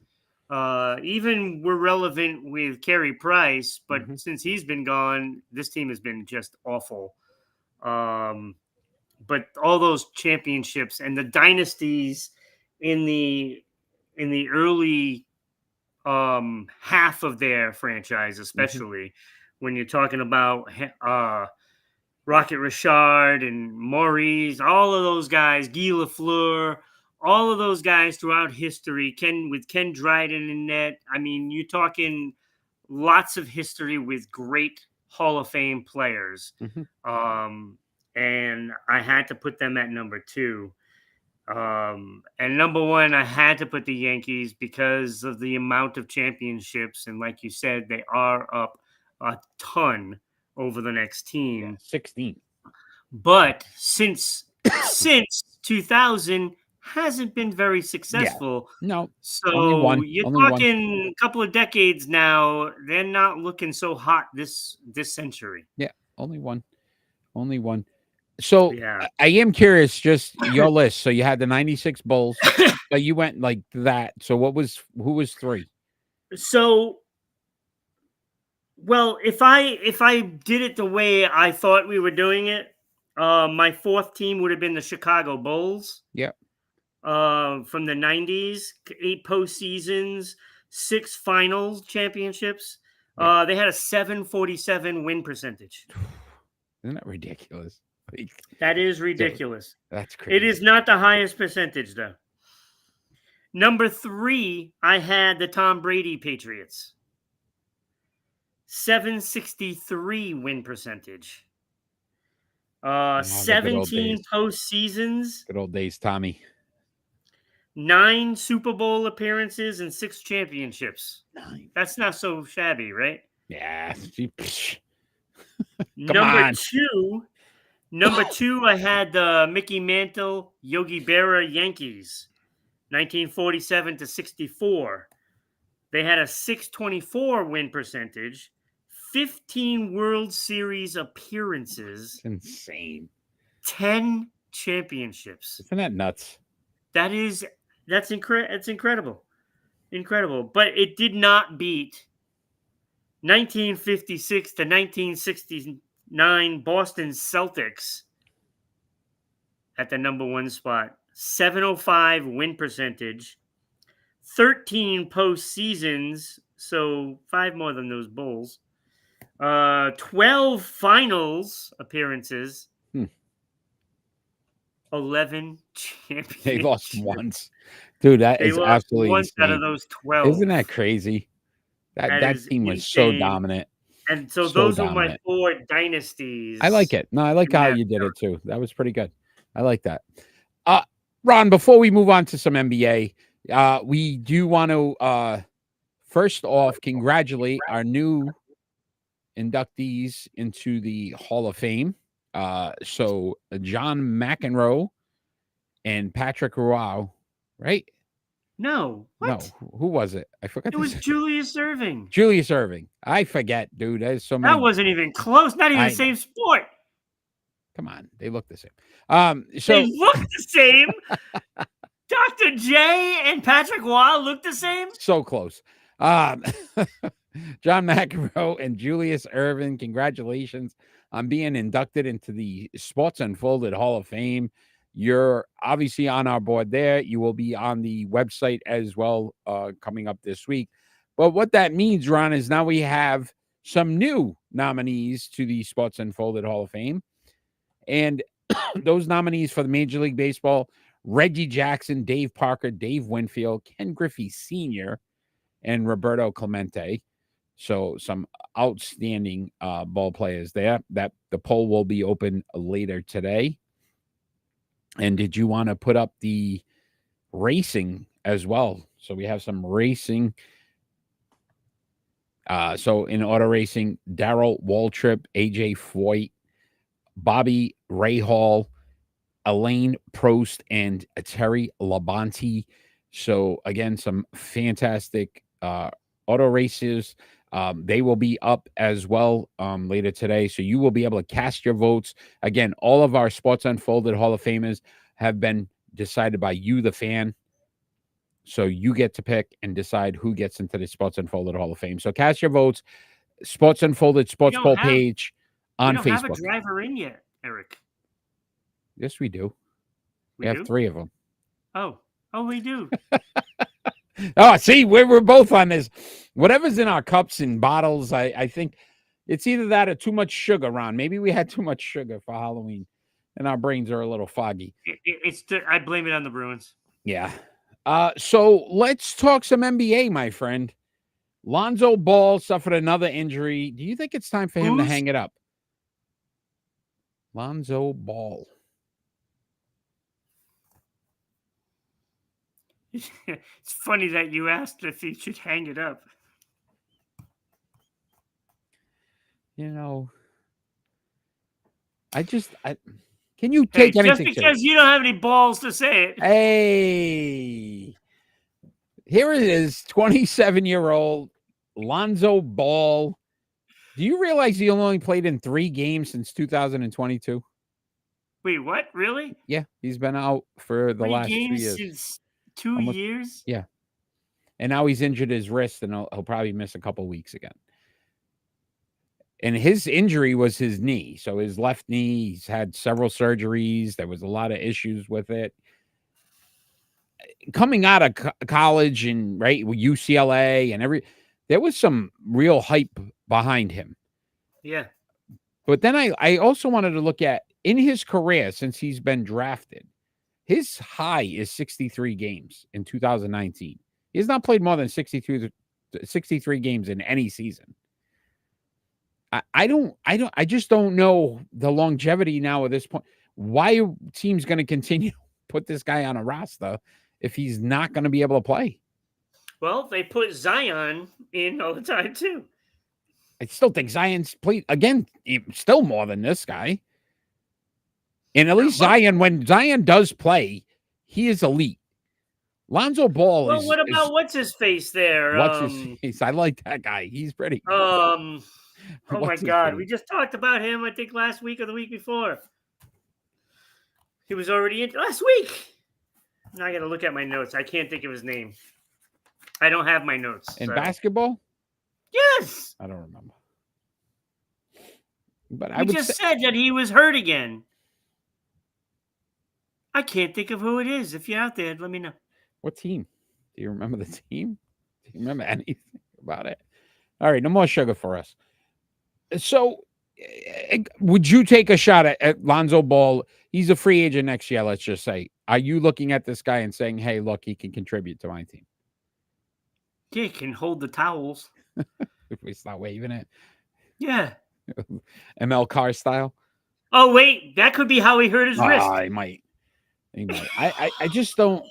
Speaker 3: Even were relevant with Carey Price, but since he's been gone, this team has been just awful. But all those championships and the dynasties in the early half of their franchise, especially when you're talking about Rocket Richard and Maurice, all of those guys, Guy Lafleur, all of those guys throughout history, with Ken Dryden in net. I mean, you're talking lots of history with great Hall of Fame players. And I had to put them at number 2. And number 1, I had to put the Yankees because of the amount of championships. And like you said, they are up a ton over the next team.
Speaker 2: 16.
Speaker 3: But since 2000 hasn't been very successful.
Speaker 2: No.
Speaker 3: So you're talking a couple of decades now. They're not looking so hot this century.
Speaker 2: Yeah, only one. So I am curious, just your list. So you had the 96 Bulls, but you went like that. So who was 3?
Speaker 3: So, well, if I did it the way I thought we were doing it, my 4th team would have been the Chicago Bulls.
Speaker 2: Yeah.
Speaker 3: From the 90s, 8 postseasons, 6 finals championships.
Speaker 2: Yeah.
Speaker 3: They had a 747 win percentage.
Speaker 2: Isn't that ridiculous?
Speaker 3: That is ridiculous.
Speaker 2: That's crazy.
Speaker 3: It is not the highest percentage, though. Number 3, I had the Tom Brady Patriots. 763 win percentage.
Speaker 2: Oh, the good old
Speaker 3: 17
Speaker 2: days.
Speaker 3: postseasons,
Speaker 2: Good old days, Tommy.
Speaker 3: 9 Super Bowl appearances, and 6 championships.
Speaker 2: 9.
Speaker 3: That's not so shabby, right?
Speaker 2: Yeah. Come
Speaker 3: Number
Speaker 2: on.
Speaker 3: 2, I had the Mickey Mantle Yogi Berra Yankees, 1947 to 64. They had a 624 win percentage, 15 World Series appearances,
Speaker 2: It's insane.
Speaker 3: 10 championships.
Speaker 2: Isn't that nuts?
Speaker 3: That's incredible. Incredible. But it did not beat 1956 to 1969 Boston Celtics at the number 1 spot. 705 win percentage, 13 postseasons, so 5 more than those Bulls. 12 finals appearances. 11 championships.
Speaker 2: They lost once. Dude, that
Speaker 3: They
Speaker 2: is
Speaker 3: lost
Speaker 2: absolutely
Speaker 3: once out of
Speaker 2: insane.
Speaker 3: those 12.
Speaker 2: Isn't that crazy? That
Speaker 3: is
Speaker 2: team was so
Speaker 3: insane.
Speaker 2: dominant.
Speaker 3: And so
Speaker 2: So
Speaker 3: those are my
Speaker 2: dominant.
Speaker 3: 4 dynasties.
Speaker 2: I like it. No, I like
Speaker 3: in
Speaker 2: how
Speaker 3: that
Speaker 2: you did it too. That was pretty good. I like that. Ron, before we move on to some NBA, we do want to first off congratulate our new inductees into the Hall of Fame. So John McEnroe and Patrick Roy, right?
Speaker 3: No. What?
Speaker 2: No, who was it? I forgot.
Speaker 3: It was Julius Erving.
Speaker 2: Julius Erving. I forget, dude. There's so many.
Speaker 3: That wasn't even close. Not even
Speaker 2: I
Speaker 3: the same
Speaker 2: know.
Speaker 3: sport.
Speaker 2: Come on, they look the same.
Speaker 3: They look the same. Dr. J and Patrick Roy look the same.
Speaker 2: So close. John McEnroe and Julius Erving, congratulations on being inducted into the Sports Unfolded Hall of Fame. You're obviously on our board there. You will be on the website as well coming up this week. But what that means, Ron, is now we have some new nominees to the Sports Unfolded Hall of Fame. And those nominees for the Major League Baseball, Reggie Jackson, Dave Parker, Dave Winfield, Ken Griffey Sr., and Roberto Clemente. So some outstanding ball players there. That the poll will be open later today. And did you want to put up the racing as well? So we have some racing. So in auto racing, Darrell Waltrip, AJ Foyt, Bobby Rahal, Elaine Prost, and Terry Labonte. So again, some fantastic auto races. They will be up as well later today. So you will be able to cast your votes. Again, all of our Sports Unfolded Hall of Famers have been decided by you, the fan. So you get to pick and decide who gets into the Sports Unfolded Hall of Fame. So cast your votes. Sports Unfolded Sports Poll page on Facebook.
Speaker 3: We don't have a driver in yet, Eric.
Speaker 2: Yes, we do. We
Speaker 3: do?
Speaker 2: have 3 of them.
Speaker 3: Oh, we do.
Speaker 2: Oh, see, we're both on this. Whatever's in our cups and bottles, I think it's either that or too much sugar, Ron. Maybe we had too much sugar for Halloween, and our brains are a little foggy.
Speaker 3: I blame it on the Bruins.
Speaker 2: Yeah. So let's talk some NBA, my friend. Lonzo Ball suffered another injury. Do you think it's time for him to hang it up? Lonzo Ball.
Speaker 3: It's funny that you asked if he should hang it up.
Speaker 2: You know, can you take anything?
Speaker 3: Just because you don't have any balls to say it.
Speaker 2: Hey, here it is, 27-year-old Lonzo Ball. Do you realize he only played in 3 games since 2022?
Speaker 3: Wait, what? Really?
Speaker 2: Yeah, he's been out for the last 2 years.
Speaker 3: Since 2 years?
Speaker 2: Yeah. And now he's injured his wrist, and he'll probably miss a couple weeks again. And his injury was his knee. So his left knee, he's had several surgeries. There was a lot of issues with it. Coming out of college and UCLA and there was some real hype behind him.
Speaker 3: Yeah.
Speaker 2: But then I also wanted to look at in his career since he's been drafted, His high is 63 games in 2019. He has not played more than 63 games in any season. I just don't know the longevity now at this point. Why are teams going to continue to put this guy on a roster if he's not going to be able to play?
Speaker 3: Well, they put Zion in all the time too.
Speaker 2: I still think Zion's played again, still more than this guy. And at least Zion, when Zion does play, he is elite. Lonzo Ball is.
Speaker 3: Well, what about what's his face there?
Speaker 2: What's his face? I like that guy. He's pretty.
Speaker 3: Oh my
Speaker 2: What's his
Speaker 3: God,
Speaker 2: face?
Speaker 3: we just talked about him. I think last week or the week before. He was already in last week. Now I got to look at my notes. I can't think of his name. I don't have my notes.
Speaker 2: In basketball?
Speaker 3: Yes.
Speaker 2: I don't remember. But
Speaker 3: I just said that he was hurt again. I can't think of who it is. If you're out there, let me know.
Speaker 2: What team? Do you remember the team? Do you remember anything about it? All right, no more sugar for us. So, would you take a shot at Lonzo Ball? He's a free agent next year, let's just say. Are you looking at this guy and saying, hey, look, he can contribute to my team?
Speaker 3: Yeah, he can hold the towels.
Speaker 2: If we start waving it.
Speaker 3: Yeah.
Speaker 2: ML Carr style.
Speaker 3: Oh, wait. That could be how he hurt his wrist.
Speaker 2: He might. I just don't.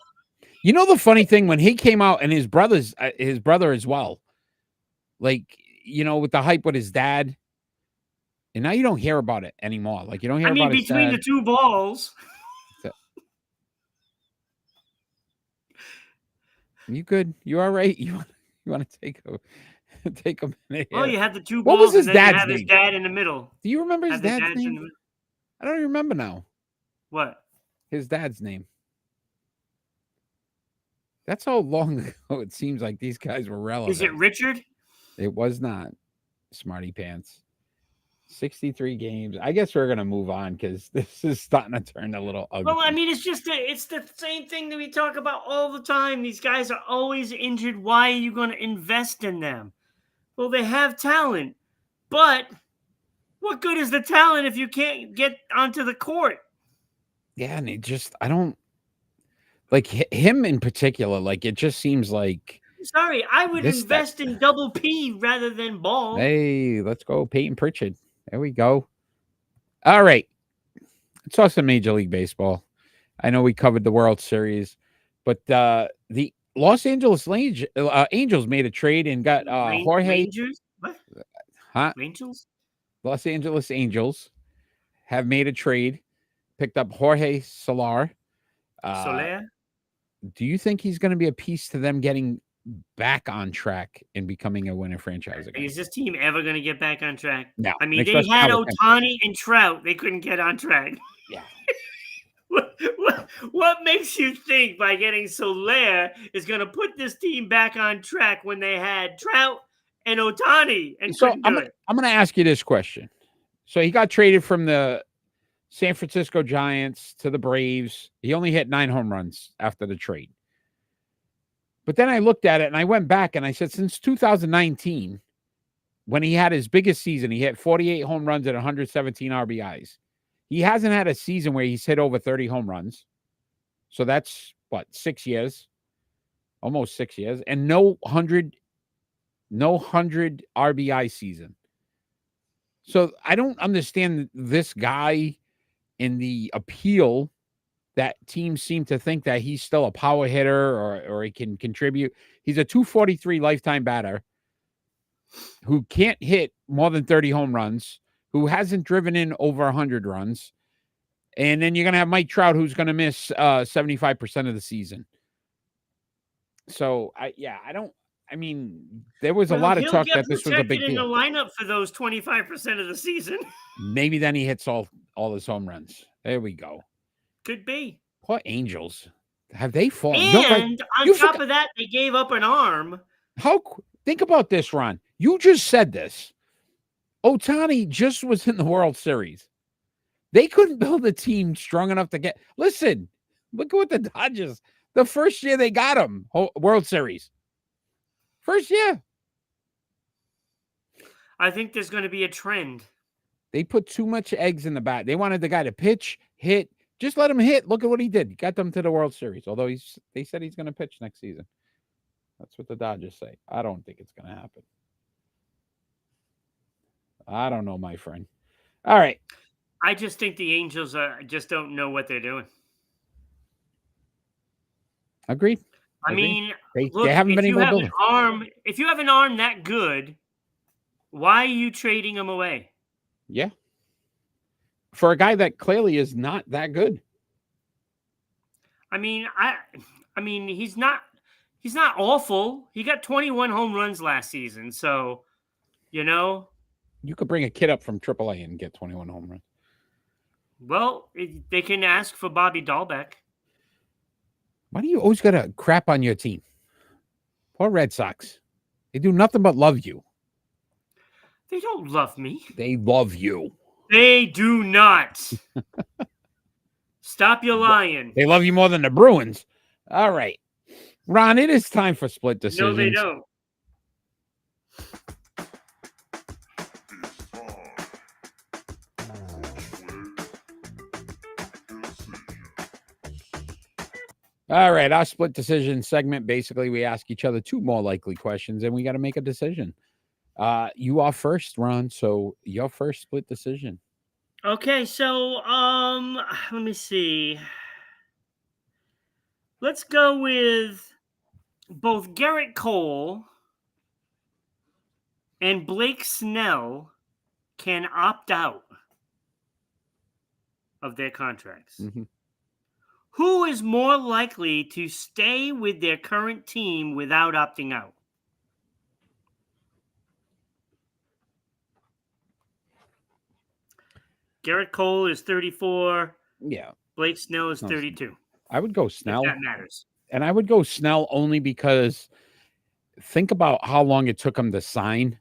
Speaker 2: You know the funny thing, when he came out and his brother as well, like, you know, with the hype with his dad, and now you don't hear about it anymore. Like, you don't hear about his dad.
Speaker 3: Between the two balls.
Speaker 2: You good? You all right? You want to take a minute?
Speaker 3: Oh, you had the two balls.
Speaker 2: What was his dad's name?
Speaker 3: His dad in the middle.
Speaker 2: Do you remember his dad's name? I don't even remember now.
Speaker 3: What?
Speaker 2: His dad's name. That's how long ago it seems like these guys were relevant.
Speaker 3: Is it Richard?
Speaker 2: It was not. Smarty pants. 63 games. I guess we're going to move on because this is starting to turn a little ugly.
Speaker 3: Well, I mean, it's the same thing that we talk about all the time. These guys are always injured. Why are you going to invest in them? Well, they have talent, but what good is the talent if you can't get onto the court?
Speaker 2: Yeah, and I don't like him in particular. Like, it just seems like.
Speaker 3: Sorry, I would invest in Double P rather than Ball.
Speaker 2: Hey, let's go, Peyton Pritchard. There we go. All right. Let's talk some Major League Baseball. I know we covered the World Series, but the Los Angeles Angels made a trade and got Jorge.
Speaker 3: Rangers? What?
Speaker 2: Huh?
Speaker 3: Angels?
Speaker 2: Los Angeles Angels have made a trade, picked up Jorge Soler. Do you think he's going to be a piece to them getting back on track and becoming a winning franchise again?
Speaker 3: Is this team ever going to get back on track?
Speaker 2: No.
Speaker 3: I mean, they had Ohtani and Trout. They couldn't get on track.
Speaker 2: Yeah.
Speaker 3: What makes you think by getting Soler is going to put this team back on track when they had Trout and Ohtani and couldn't do it?
Speaker 2: I'm going to ask you this question. So he got traded from the San Francisco Giants to the Braves. He only hit 9 home runs after the trade. But then I looked at it and I went back and I said, since 2019, when he had his biggest season, he hit 48 home runs at 117 RBIs. He hasn't had a season where he's hit over 30 home runs. So that's 6 years, almost 6 years, and no 100 RBI season. So I don't understand this guy in the appeal that teams seem to think that he's still a power hitter or he can contribute. He's a 243 lifetime batter who can't hit more than 30 home runs, who hasn't driven in over 100 runs. And then you're going to have Mike Trout, who's going to miss 75% of the season. So, there was a lot of talk that this was a big deal.
Speaker 3: In the lineup for those 25% of the season.
Speaker 2: Maybe then he hits all his home runs. There we go.
Speaker 3: Could be.
Speaker 2: Poor Angels. Have they fallen?
Speaker 3: And on top of that, they gave up an arm.
Speaker 2: Think about this, Ron. You just said this. Ohtani just was in the World Series. They couldn't build a team strong enough to get. Listen, look at what the Dodgers. The first year they got him, World Series. First year.
Speaker 3: I think there's going to be a trend.
Speaker 2: They put too much eggs in the bat. They wanted the guy to pitch, hit, Just let him hit. Look at what he did. He got them to the World Series. Although they said he's going to pitch next season. That's what the Dodgers say. I don't think it's going to happen. I don't know, my friend. All right.
Speaker 3: I just think the Angels just don't know what they're doing.
Speaker 2: Agreed.
Speaker 3: I mean,
Speaker 2: they
Speaker 3: look,
Speaker 2: haven't been able to build it.
Speaker 3: If you have an arm that good, why are you trading him away?
Speaker 2: Yeah. For a guy that clearly is not that good.
Speaker 3: I mean, he's not awful. He got 21 home runs last season, so you
Speaker 2: could bring a kid up from AAA and get 21 home runs.
Speaker 3: Well, they can ask for Bobby Dahlbeck.
Speaker 2: Why do you always got to crap on your team? Poor Red Sox. They do nothing but love you.
Speaker 3: They don't love me.
Speaker 2: They love you.
Speaker 3: They do not. Stop your lying.
Speaker 2: They love you more than the Bruins. All right. Ron, it is time for split decisions.
Speaker 3: No, they don't.
Speaker 2: All right, our split decision segment. Basically, we ask each other two more likely questions, and we got to make a decision. You are first, Ron. So your first split decision.
Speaker 3: Okay, so let me see. Let's go with both Garrett Cole and Blake Snell can opt out of their contracts.
Speaker 2: Mm-hmm.
Speaker 3: Who is more likely to stay with their current team without opting out? Garrett Cole is 34.
Speaker 2: Yeah.
Speaker 3: Blake Snell is 32.
Speaker 2: I would go Snell.
Speaker 3: If that matters.
Speaker 2: And I would go Snell only because think about how long it took him to sign.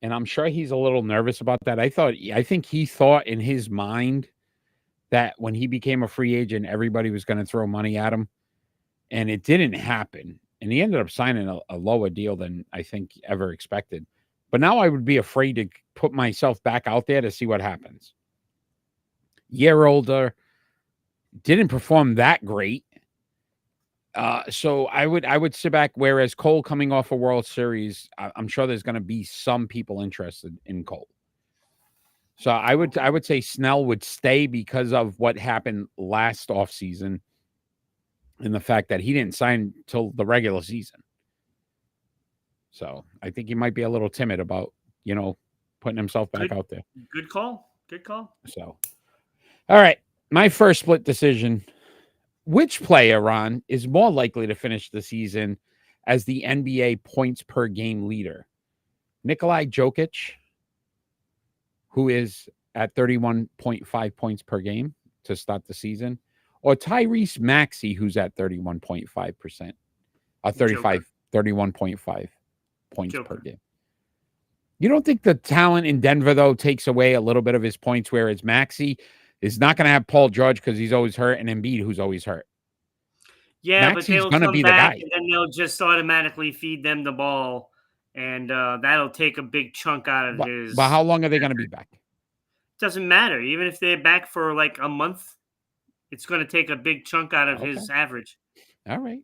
Speaker 2: And I'm sure he's a little nervous about that. I think he thought in his mind that when he became a free agent, everybody was going to throw money at him. And it didn't happen. And he ended up signing a lower deal than I think ever expected. But now I would be afraid to put myself back out there to see what happens. Year older, didn't perform that great. So I would sit back. Whereas Cole coming off a World Series, I'm sure there's going to be some people interested in Cole. So I would say Snell would stay because of what happened last offseason and the fact that he didn't sign till the regular season. So I think he might be a little timid about, putting himself back out there.
Speaker 3: Good call.
Speaker 2: So, all right. My first split decision. Which player, Ron, is more likely to finish the season as the NBA points per game leader? Nikolai Jokic, who is at 31.5 points per game to start the season, or Tyrese Maxey, who's at 31.5%, 31.5 points per game. You don't think the talent in Denver, though, takes away a little bit of his points, whereas Maxey is not going to have Paul George because he's always hurt, and Embiid, who's always hurt.
Speaker 3: Yeah,
Speaker 2: Maxey's
Speaker 3: but they'll come
Speaker 2: be
Speaker 3: back
Speaker 2: the guy.
Speaker 3: and then they'll just automatically feed them the ball, and that'll take a big chunk out of his.
Speaker 2: But how long are they going to be back?
Speaker 3: Doesn't matter. Even if they're back for like a month, it's going to take a big chunk out of his average.
Speaker 2: All right.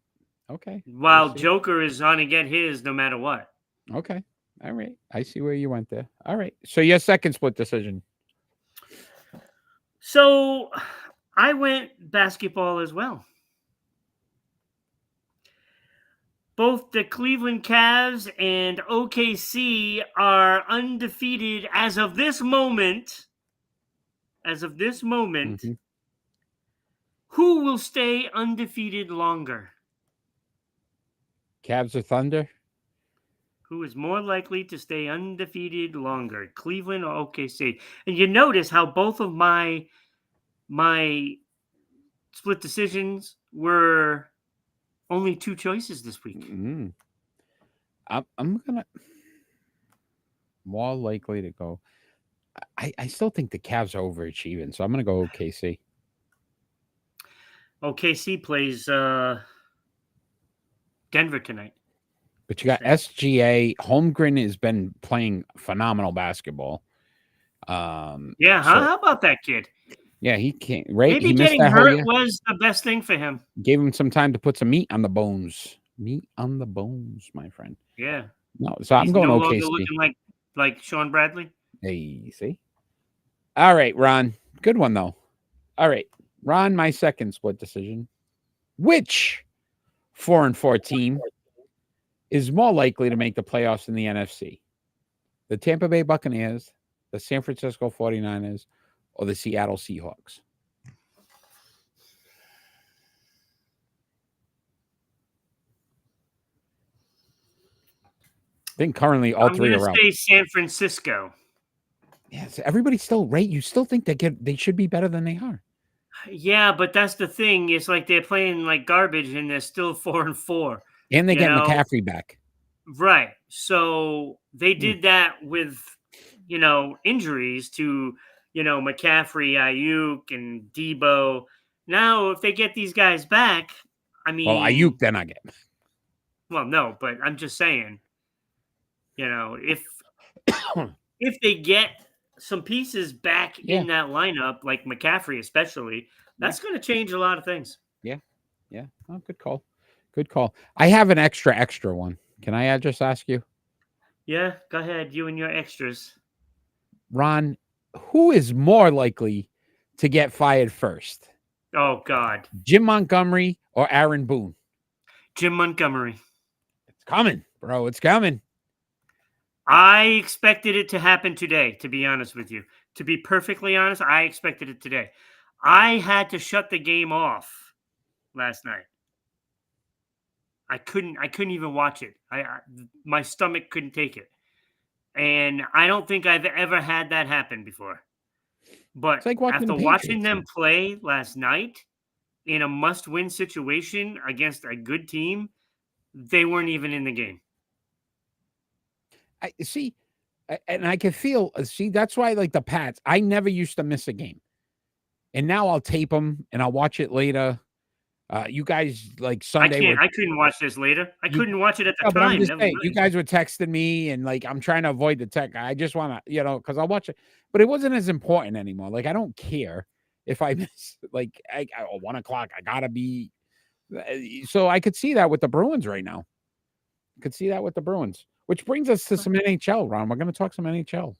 Speaker 2: Okay.
Speaker 3: While Joker is on to get his no matter what.
Speaker 2: Okay. All right. I see where you went there. All right. So your second split decision.
Speaker 3: So I went basketball as well. Both the Cleveland Cavs and OKC are undefeated as of this moment. Mm-hmm. Who will stay undefeated longer?
Speaker 2: Cavs or Thunder?
Speaker 3: Who is more likely to stay undefeated longer, Cleveland or OKC? And you notice how both of my split decisions were only two choices this week.
Speaker 2: Mm-hmm. I'm gonna more likely to go. I still think the Cavs are overachieving, so I'm gonna go OKC.
Speaker 3: OKC plays Denver tonight.
Speaker 2: But you got SGA. Holmgren has been playing phenomenal basketball.
Speaker 3: How about that kid?
Speaker 2: Yeah, he can't. Right,
Speaker 3: Maybe
Speaker 2: he missed
Speaker 3: getting
Speaker 2: that whole
Speaker 3: hurt
Speaker 2: year.
Speaker 3: was the best thing for him.
Speaker 2: Gave him some time to put some meat on the bones. Meat on the bones, my friend.
Speaker 3: Yeah.
Speaker 2: No, so I'm
Speaker 3: He's
Speaker 2: going
Speaker 3: no longer
Speaker 2: OKC.
Speaker 3: looking like Sean Bradley.
Speaker 2: Hey, see. All right, Ron. Good one though. All right, Ron. My second split decision. Which 4-4 team is more likely to make the playoffs in the NFC? The Tampa Bay Buccaneers, the San Francisco 49ers, or the Seattle Seahawks? I think currently all
Speaker 3: I'm
Speaker 2: three
Speaker 3: going to
Speaker 2: are out.
Speaker 3: say San Francisco.
Speaker 2: Yes, everybody's still right. You still think they should be better than they are.
Speaker 3: Yeah, but that's the thing. It's like they're playing like garbage and they're still 4-4.
Speaker 2: And they
Speaker 3: You
Speaker 2: get
Speaker 3: know?
Speaker 2: McCaffrey back.
Speaker 3: Right. So they did that with, injuries to, McCaffrey, Ayuk, and Debo. Now, if they get these guys back, I
Speaker 2: Well,
Speaker 3: mean,
Speaker 2: Ayuk then I get.
Speaker 3: well, no, but I'm just saying, if they get some pieces back
Speaker 2: Yeah.
Speaker 3: in that lineup, like McCaffrey especially, that's going to change a lot of things.
Speaker 2: Yeah. Oh, good call. Good call. I have an extra one. Can I just ask you,
Speaker 3: Yeah, go ahead, you and your extras.
Speaker 2: Ron, who is more likely to get fired first?
Speaker 3: Oh, God.
Speaker 2: Jim Montgomery or Aaron Boone?
Speaker 3: Jim Montgomery.
Speaker 2: It's coming, bro. It's coming.
Speaker 3: I expected it to happen today, to be honest with you. To be perfectly honest, I expected it today. I had to shut the game off last night. I couldn't even watch it. My stomach couldn't take it. And I don't think I've ever had that happen before. But
Speaker 2: It's like watching
Speaker 3: after
Speaker 2: the
Speaker 3: watching
Speaker 2: Patriots,
Speaker 3: them
Speaker 2: man.
Speaker 3: play last night in a must-win situation against a good team, they weren't even in the game.
Speaker 2: I see, and I can feel. See, that's why I like the Pats. I never used to miss a game, and now I'll tape them and I'll watch it later. You guys like Sunday?
Speaker 3: I couldn't watch this later. I couldn't watch it at the
Speaker 2: No, but I'm
Speaker 3: time.
Speaker 2: just
Speaker 3: Never
Speaker 2: saying, you
Speaker 3: mind.
Speaker 2: guys were texting me, and like I'm trying to avoid the tech. I just want to, because I'll watch it, but it wasn't as important anymore. Like I don't care if I miss. Like 1 o'clock, I gotta be. So I could see that with the Bruins right now. Could see that with the Bruins, which brings us to some NHL, Ron. We're going to talk some NHL.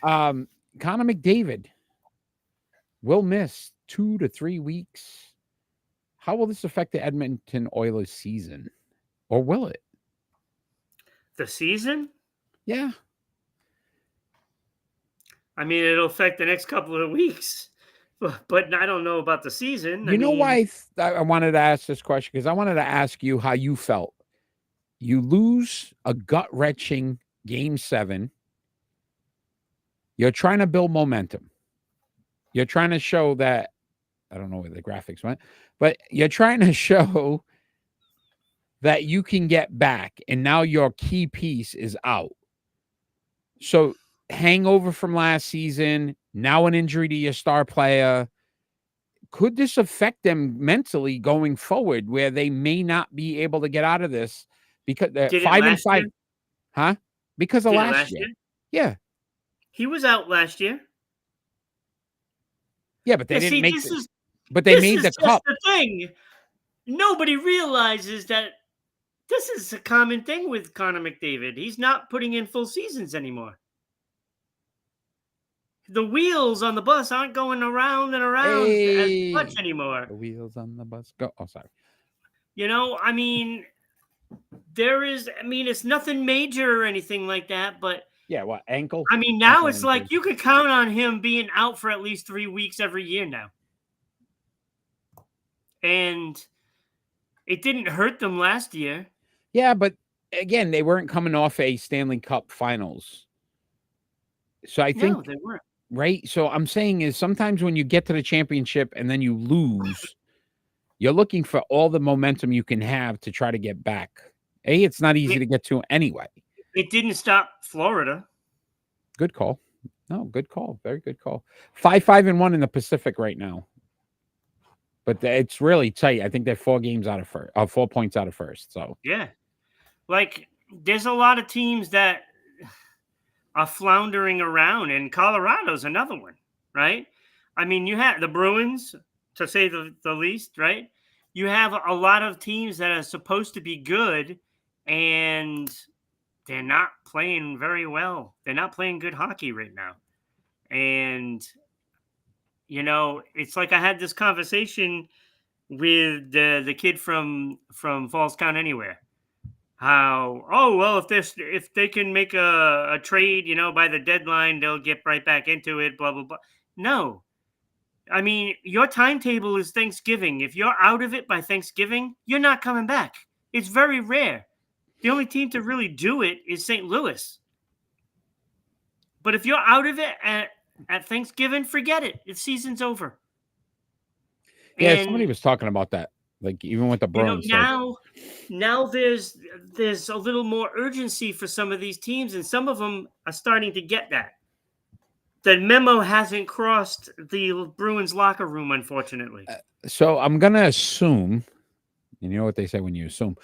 Speaker 2: Connor McDavid will miss 2 to 3 weeks. How will this affect the Edmonton Oilers season? Or will it?
Speaker 3: The season?
Speaker 2: Yeah.
Speaker 3: I mean, it'll affect the next couple of weeks, but I don't know about the season.
Speaker 2: You know why I wanted to ask this question? Because I wanted to ask you how you felt. You lose a gut-wrenching Game 7. You're trying to build momentum. You're trying to show that, I don't know where the graphics went, but you're trying to show that you can get back, and now your key piece is out. So hangover from last season, now an injury to your star player. Could this affect them mentally going forward, where they may not be able to get out of this because they're 5-5?
Speaker 3: Year?
Speaker 2: Huh? Because of
Speaker 3: Did it
Speaker 2: last year.
Speaker 3: year?
Speaker 2: Yeah.
Speaker 3: He was out last year.
Speaker 2: Yeah, but they didn't make
Speaker 3: it.
Speaker 2: But they made the cup.
Speaker 3: The thing. Nobody realizes that this is a common thing with Connor McDavid. He's not putting in full seasons anymore. The wheels on the bus aren't going around and around as much anymore.
Speaker 2: The wheels on the bus go. Oh, sorry.
Speaker 3: I mean, it's nothing major or anything like that, but
Speaker 2: yeah, what, ankle?
Speaker 3: I mean, now it's like you could count on him being out for at least 3 weeks every year now. And it didn't hurt them last year.
Speaker 2: Yeah, but again, they weren't coming off a Stanley Cup Finals. So I think,
Speaker 3: no, they weren't.
Speaker 2: Right? So I'm saying is sometimes when you get to the championship and then you lose, you're looking for all the momentum you can have to try to get back. It's not easy to get to anyway.
Speaker 3: It didn't stop Florida.
Speaker 2: Good call. No, good call. Very good call. 5-1 in the Pacific right now. But it's really tight. I think they're 4 games out of first, 4 points out of first. So
Speaker 3: yeah, like there's a lot of teams that are floundering around, and Colorado's another one, right? I mean, you have the Bruins, to say the least, right? You have a lot of teams that are supposed to be good, and they're not playing very well. They're not playing good hockey right now. And, it's like I had this conversation with the kid from Falls Count Anywhere. How, oh well, if they can make a trade, by the deadline, they'll get right back into it, blah blah blah. No. I mean, your timetable is Thanksgiving. If you're out of it by Thanksgiving, you're not coming back. It's very rare. The only team to really do it is St. Louis. But if you're out of it at Thanksgiving, forget it. The season's over.
Speaker 2: Yeah,
Speaker 3: And
Speaker 2: somebody was talking about that. Like even with the Bruins.
Speaker 3: now there's a little more urgency for some of these teams, and some of them are starting to get that. The memo hasn't crossed the Bruins locker room, unfortunately.
Speaker 2: So I'm gonna assume, and you know what they say when you assume,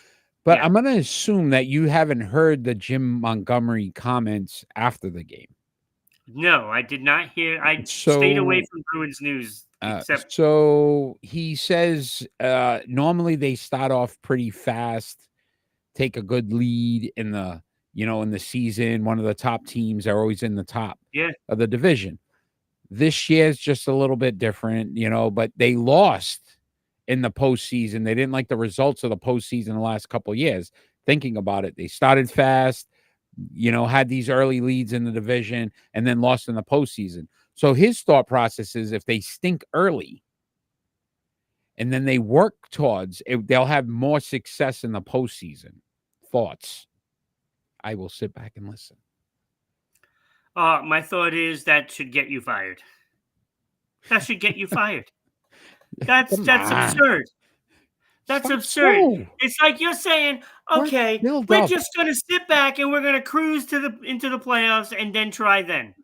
Speaker 2: but
Speaker 3: Yeah.
Speaker 2: I'm gonna assume that you haven't heard the Jim Montgomery comments after the game.
Speaker 3: No, I did not hear. I stayed away from Bruins news.
Speaker 2: So he says normally they start off pretty fast, take a good lead in the season. One of the top teams are always in the top of the division. This year's just a little bit different, but they lost in the postseason. They didn't like the results of the postseason the last couple of years. Thinking about it, they started fast, had these early leads in the division and then lost in the postseason. So his thought process is if they stink early and then they work towards it, they'll have more success in the postseason. Thoughts? I will sit back and listen.
Speaker 3: My thought is that should get you fired. That should get you fired. That's absurd. That's absurd.
Speaker 2: Slow.
Speaker 3: It's like you're saying, okay, we're just going to sit back and we're going to cruise into the playoffs and then try then.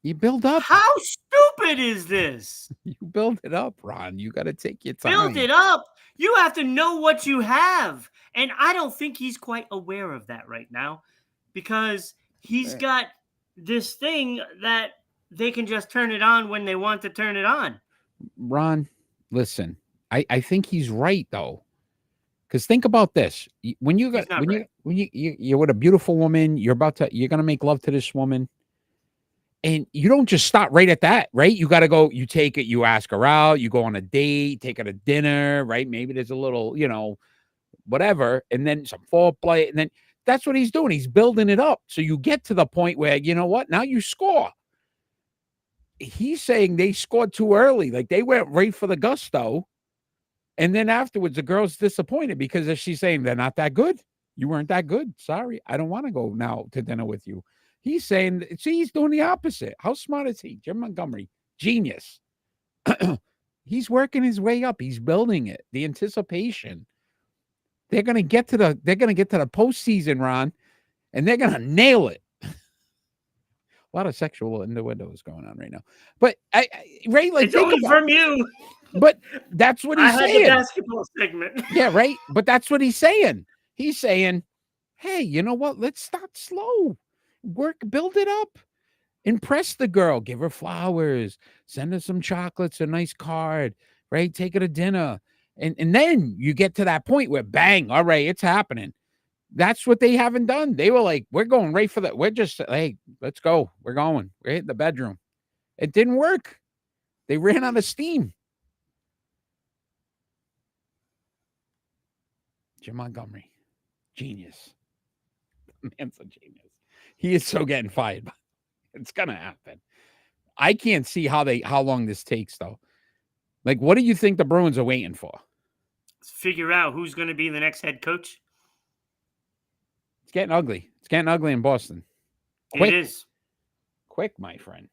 Speaker 2: You build up.
Speaker 3: How stupid is this?
Speaker 2: You build it up, Ron. You got to take your time.
Speaker 3: Build it up. You have to know what you have. And I don't think he's quite aware of that right now because he's got this thing that they can just turn it on when they want to turn it on.
Speaker 2: Ron, listen, I think he's right though. Because think about this. When you're with a beautiful woman, you're going to make love to this woman. And you don't just stop right at that, right? You got to go, you take it, you ask her out, you go on a date, take her to dinner, right? Maybe there's a little, whatever. And then some foreplay. And then that's what he's doing. He's building it up. So you get to the point where, you know what? Now you score. He's saying they scored too early. Like they went right for the gusto. And then afterwards, the girl's disappointed because she's saying they're not that good. You weren't that good. Sorry. I don't want to go now to dinner with you. He's saying, see, he's doing the opposite. How smart is he? Jim Montgomery, genius. He's working his way up. He's building it. The anticipation. They're going to get to the postseason, Ron, and they're going to nail it. A lot of sexual innuendos going on right now. But Ray, like,
Speaker 3: it's only from you.
Speaker 2: But that's what he's saying.
Speaker 3: The basketball segment.
Speaker 2: Yeah, right. But that's what he's saying. He's saying, hey, you know what? Let's start slow. Build it up. Impress the girl. Give her flowers. Send her some chocolates, a nice card, right? Take her to dinner. And then you get to that point where bang, all right, it's happening. That's what they haven't done. They were like, we're going right for that. We're just, hey, let's go. We're going. We're hitting the bedroom. It didn't work. They ran out of steam. Jim Montgomery. Genius. The man's a genius. He is so getting fired. It's going to happen. I can't see how long this takes, though. Like, what do you think the Bruins are waiting for?
Speaker 3: Let's figure out who's going to be the next head coach.
Speaker 2: It's getting ugly. It's getting ugly in Boston. Quick.
Speaker 3: It is.
Speaker 2: Quick, my friend.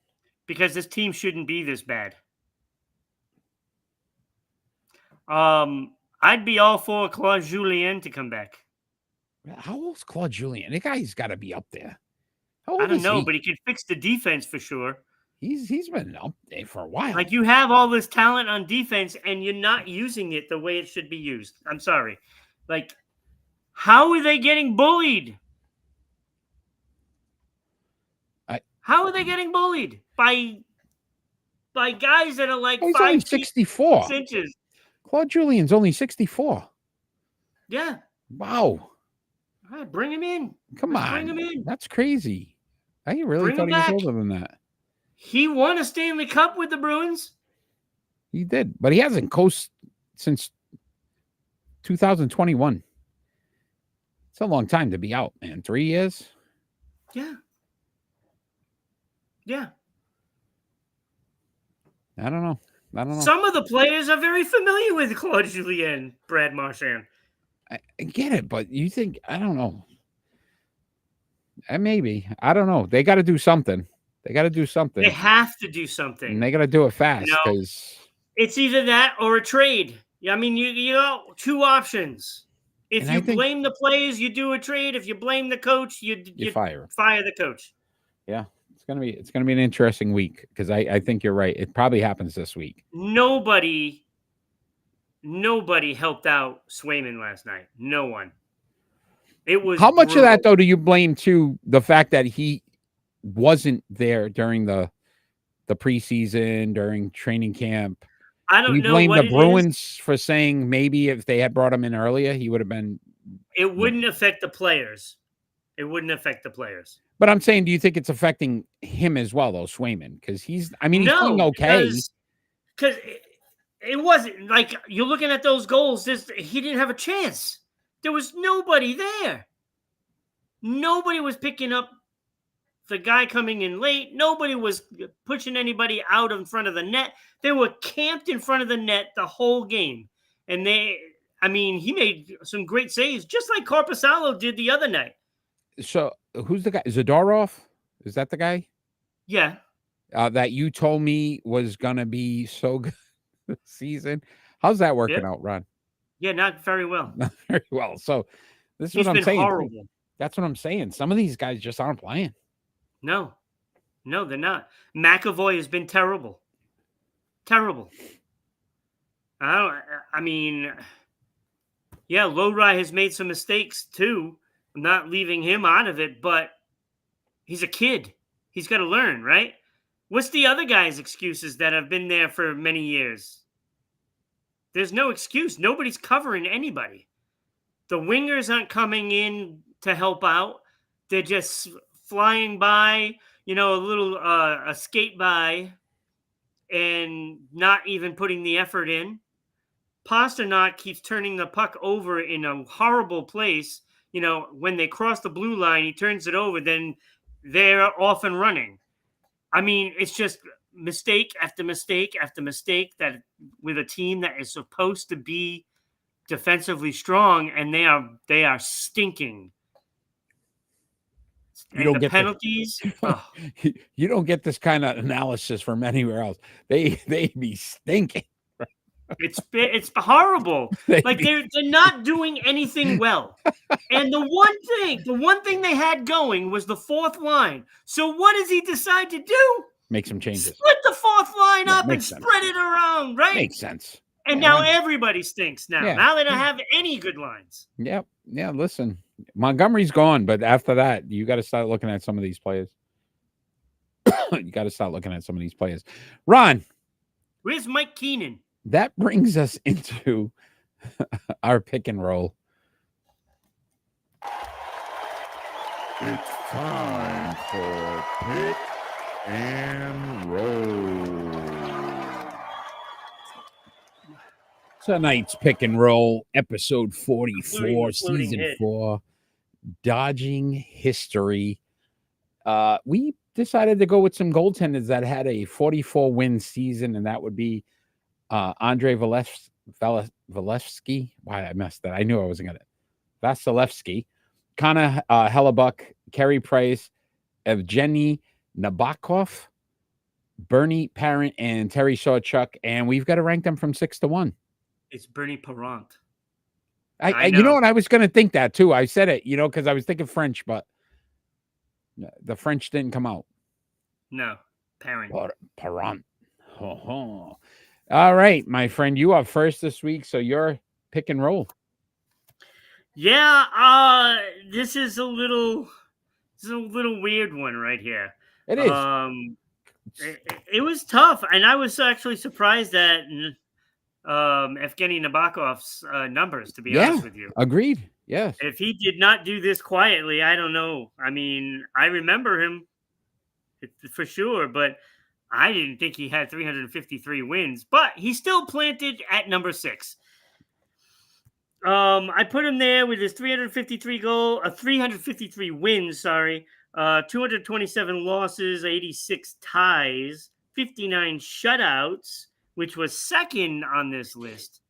Speaker 3: Because this team shouldn't be this bad. I'd be all for Claude Julien to come back.
Speaker 2: How old's Claude Julien? The guy's got to be up there.
Speaker 3: I don't know, but he could fix the defense for sure.
Speaker 2: He's been up there for a while.
Speaker 3: Like, you have all this talent on defense, and you're not using it the way it should be used. I'm sorry. Like, how are they getting bullied? How are they getting bullied by guys that are like
Speaker 2: He's only
Speaker 3: 5 feet
Speaker 2: 64.
Speaker 3: 6 inches?
Speaker 2: Claude Julian's only 64.
Speaker 3: Yeah.
Speaker 2: Wow.
Speaker 3: All right, bring him in.
Speaker 2: Come
Speaker 3: Let's
Speaker 2: on.
Speaker 3: bring him in.
Speaker 2: That's crazy. I really
Speaker 3: Bring
Speaker 2: thought
Speaker 3: him
Speaker 2: he was
Speaker 3: back.
Speaker 2: older than that.
Speaker 3: He won a Stanley Cup with the Bruins.
Speaker 2: He did, but he hasn't coached since 2021. It's a long time to be out, man. 3 years?
Speaker 3: Yeah. Yeah.
Speaker 2: I don't know.
Speaker 3: Some of the players are very familiar with Claude Julien, Brad Marchand.
Speaker 2: I get it, but you think, I don't know. Maybe. I don't know. They got to do something. They got to do something.
Speaker 3: They have to do
Speaker 2: And
Speaker 3: something.
Speaker 2: they got to do it fast
Speaker 3: No.
Speaker 2: because
Speaker 3: It's either that or a trade. I mean, you know, two options. If
Speaker 2: And I
Speaker 3: you
Speaker 2: think-
Speaker 3: blame the players, you do a trade. If you blame the coach, you
Speaker 2: fire him.
Speaker 3: fire the coach.
Speaker 2: Yeah, it's gonna be an interesting week because I think you're right. It probably happens this week.
Speaker 3: Nobody helped out Swayman last night. No one. It was
Speaker 2: How much of that
Speaker 3: brutal.
Speaker 2: though do you blame to the fact that he wasn't there during the preseason, during training camp?
Speaker 3: I
Speaker 2: Do
Speaker 3: don't
Speaker 2: you
Speaker 3: know
Speaker 2: blame
Speaker 3: what
Speaker 2: the
Speaker 3: it is.
Speaker 2: Bruins for saying maybe if they had brought him in earlier, he would have been?
Speaker 3: It wouldn't affect the players. It wouldn't affect the players.
Speaker 2: But I'm saying, do you think it's affecting him as well, though, Swayman? Because he's doing okay.
Speaker 3: Because it wasn't like you're looking at those goals. He didn't have a chance. There was nobody there. Nobody was picking up the guy coming in late. Nobody was pushing anybody out in front of the net. They were camped in front of the net the whole game. And he made some great saves, just like Korpisalo did the other night.
Speaker 2: So who's the guy? Zadorov? Is that the guy?
Speaker 3: Yeah.
Speaker 2: That you told me was gonna be so good this season. How's that working out, Ron?
Speaker 3: Yeah, not very well.
Speaker 2: Not very well. So this is
Speaker 3: He's
Speaker 2: what I'm
Speaker 3: been
Speaker 2: saying.
Speaker 3: horrible.
Speaker 2: That's what I'm saying. Some of these guys just aren't playing.
Speaker 3: No, they're not. McAvoy has been terrible. Terrible. Lodi has made some mistakes too. I'm not leaving him out of it, but he's a kid. He's got to learn, right? What's the other guys' excuses that have been there for many years? There's no excuse. Nobody's covering anybody. The wingers aren't coming in to help out. They're just flying by, a little a skate by and not even putting the effort in. Pasternak keeps turning the puck over in a horrible place. When they cross the blue line, he turns it over, then they're off and running. I mean, it's just mistake after mistake after mistake that with a team that is supposed to be defensively strong, and they are stinking.
Speaker 2: You don't get
Speaker 3: penalties.
Speaker 2: You don't get this kind of analysis from anywhere else. They be stinking.
Speaker 3: It's horrible. They're not doing anything well. And the one thing they had going was the fourth line. So what does he decide to do?
Speaker 2: Make some changes.
Speaker 3: Split the fourth line up and
Speaker 2: sense.
Speaker 3: spread it around, right?
Speaker 2: Makes sense.
Speaker 3: And now everybody stinks now.
Speaker 2: Yeah.
Speaker 3: Now they don't have any good lines.
Speaker 2: Yep. Yeah, listen. Montgomery's gone, but after that, you got to start looking at some of these players. Ron.
Speaker 3: Where's Mike Keenan?
Speaker 2: That brings us into our pick and roll.
Speaker 1: It's time for Pick and Roll.
Speaker 2: Tonight's pick and roll, episode 44,
Speaker 3: Including
Speaker 2: season
Speaker 3: hit.
Speaker 2: 4, Dodging History. We decided to go with some goaltenders that had a 44-win season, and that would be Andrei Vasilevsky. Why I messed that. I knew I wasn't going to. Vasilevsky, Connor Hellebuck, Carey Price, Evgeny Nabokov, Bernie Parent, and Terry Sawchuk. And we've got to rank them from 6 to 1.
Speaker 3: It's Bernie Parent.
Speaker 2: I you know what? I was going to think that too. I said it, because I was thinking French, but the French didn't come out.
Speaker 3: No, Parent.
Speaker 2: Parent. All right, my friend, you are first this week, so you're pick and roll.
Speaker 3: Yeah, this is a little weird one right here.
Speaker 2: It is.
Speaker 3: It was tough, and I was actually surprised at Evgeny Nabokov's numbers, to be honest with you.
Speaker 2: Agreed. Yes.
Speaker 3: If he did not do this quietly, I don't know. I mean, I remember him for sure, but I didn't think he had 353 wins. But he still planted at number 6. I put him there with his 353 wins, 227 losses, 86 ties, 59 shutouts, which was second on this list.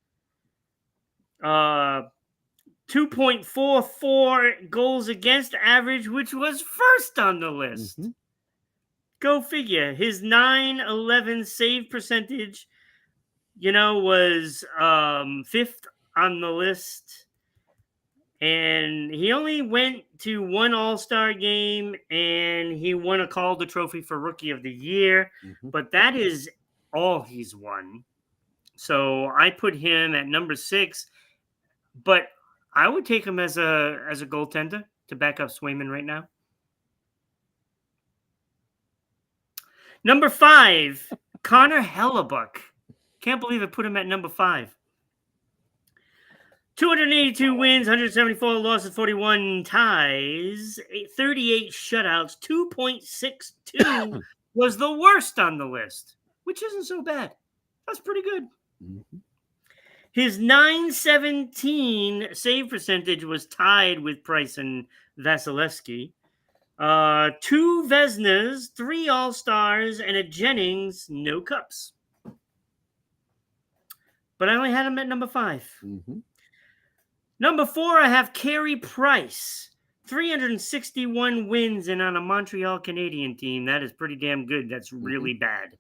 Speaker 3: 2.44 goals against average, which was first on the list.
Speaker 2: Mm-hmm.
Speaker 3: Go figure. His 9/11 save percentage, was 5th on the list. And he only went to one All-Star game, and he won a Calder Trophy for Rookie of the Year.
Speaker 2: Mm-hmm.
Speaker 3: But that is all he's won. So I put him at number 6. But I would take him as a goaltender to back up Swayman right now. Number 5, Connor Hellebuck. Can't believe I put him at number 5. 282 wins, 174 losses, 41 ties, 38 shutouts, 2.62 was the worst on the list, which isn't so bad. That's pretty good.
Speaker 2: Mm-hmm.
Speaker 3: His .917 save percentage was tied with Price and Vasilevsky. 2 Vezinas, 3 All-Stars, and a Jennings, no cups. But I only had him at number 5.
Speaker 2: Mm-hmm.
Speaker 3: Number 4, I have Carey Price. 361 wins and on a Montreal Canadian team. That is pretty damn good. That's really bad.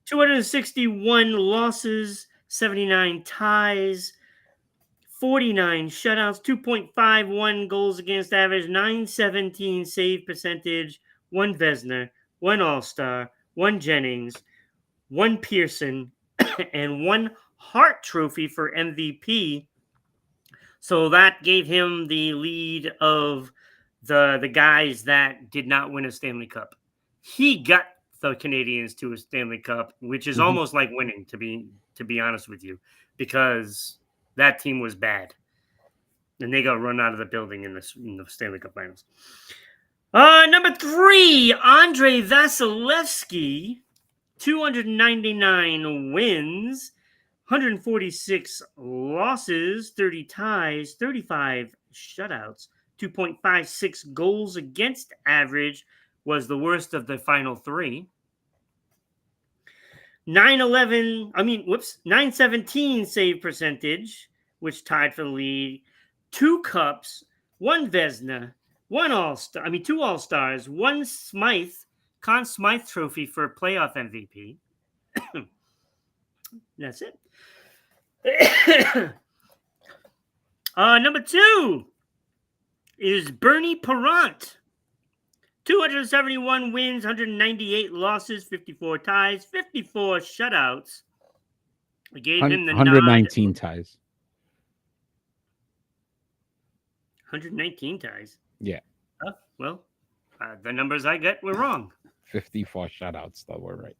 Speaker 3: 261 losses, 79 ties, 49 shutouts, 2.51 goals against average, 917 save percentage, 1 Vezina, 1 All-Star, 1 Jennings, 1 Pearson, and 1 Hart Trophy for MVP. So that gave him the lead of the guys that did not win a Stanley Cup. He got the Canadians to a Stanley Cup, which is almost like winning, to be honest with you, because that team was bad. And they got run out of the building in the Stanley Cup Finals. Number 3, Andrei Vasilevsky. 299 wins, 146 losses, 30 ties, 35 shutouts, 2.56 goals against average, was the worst of the final 3. 917 save percentage, which tied for the lead. 2 cups, 1 Vezina, 1 All-Star, 2 All-Stars, 1 Conn Smythe Trophy for playoff MVP. That's it. Number 2 is Bernie Parent. 271 wins, 198 losses, 54 ties, 54 shutouts. I gave him the
Speaker 2: 119 ties.
Speaker 3: 119 ties?
Speaker 2: Yeah.
Speaker 3: Well, the numbers I got were wrong.
Speaker 2: 54 shutouts, though, we're right.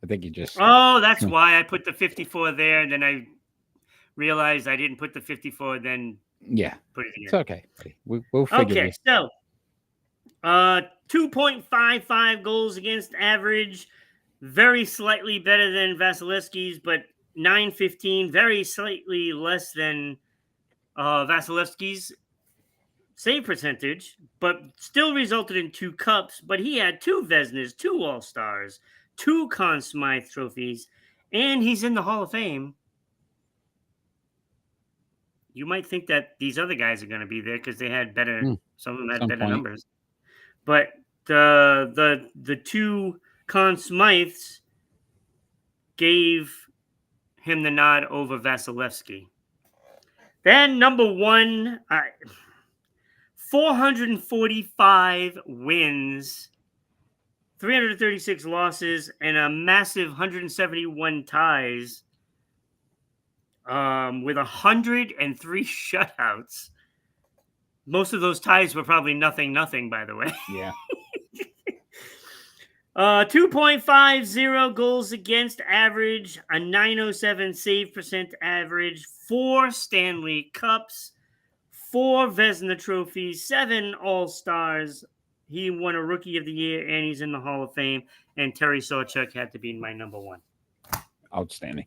Speaker 2: I think you just...
Speaker 3: Oh, that's why I put the 54 there, and then I realized I didn't put the 54, then put it in.
Speaker 2: It's okay. We'll figure it out.
Speaker 3: So 2.55 goals against average, very slightly better than Vasilevsky's, but 915, very slightly less than Vasilevsky's save percentage, but still resulted in 2 cups. But he had 2 Vezinas, 2 All-Stars, 2 Conn Smythe trophies, and he's in the Hall of Fame. You might think that these other guys are going to be there because they had better. Some of them had better numbers, but the 2 Conn Smythes gave him the nod over Vasilevsky. Then number 1, 445 wins, 336 losses, and a massive 171 ties, with 103 shutouts. Most of those ties were probably nothing, by the way.
Speaker 2: Yeah.
Speaker 3: 2.50 goals against average, a 907 save percent average, 4 Stanley Cups, 4 Vezina trophies, 7 All-Stars. He won a Rookie of the Year, and he's in the Hall of Fame. And Terry Sawchuk had to be my number one.
Speaker 2: Outstanding.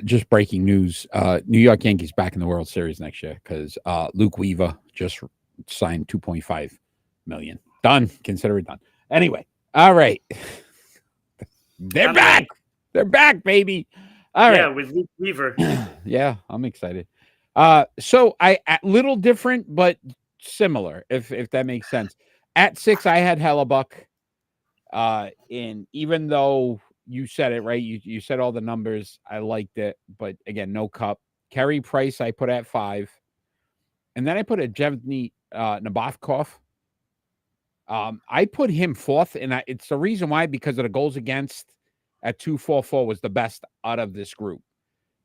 Speaker 2: Just breaking news. New York Yankees back in the World Series next year because Luke Weaver just signed $2.5 million. Done. Consider it done. Anyway, all right. They're back. They're back, baby. All right.
Speaker 3: Yeah, with Luke Weaver.
Speaker 2: Yeah, I'm excited. So I little different but similar, if that makes sense. At 6, I had Hellebuck. And even though you said it right, you said all the numbers, I liked it, but again, no cup. Carey Price, I put at 5, and then I put a Evgeny Nabokov. I put him 4th, and it's the reason why, because of the goals against at 2.44 was the best out of this group.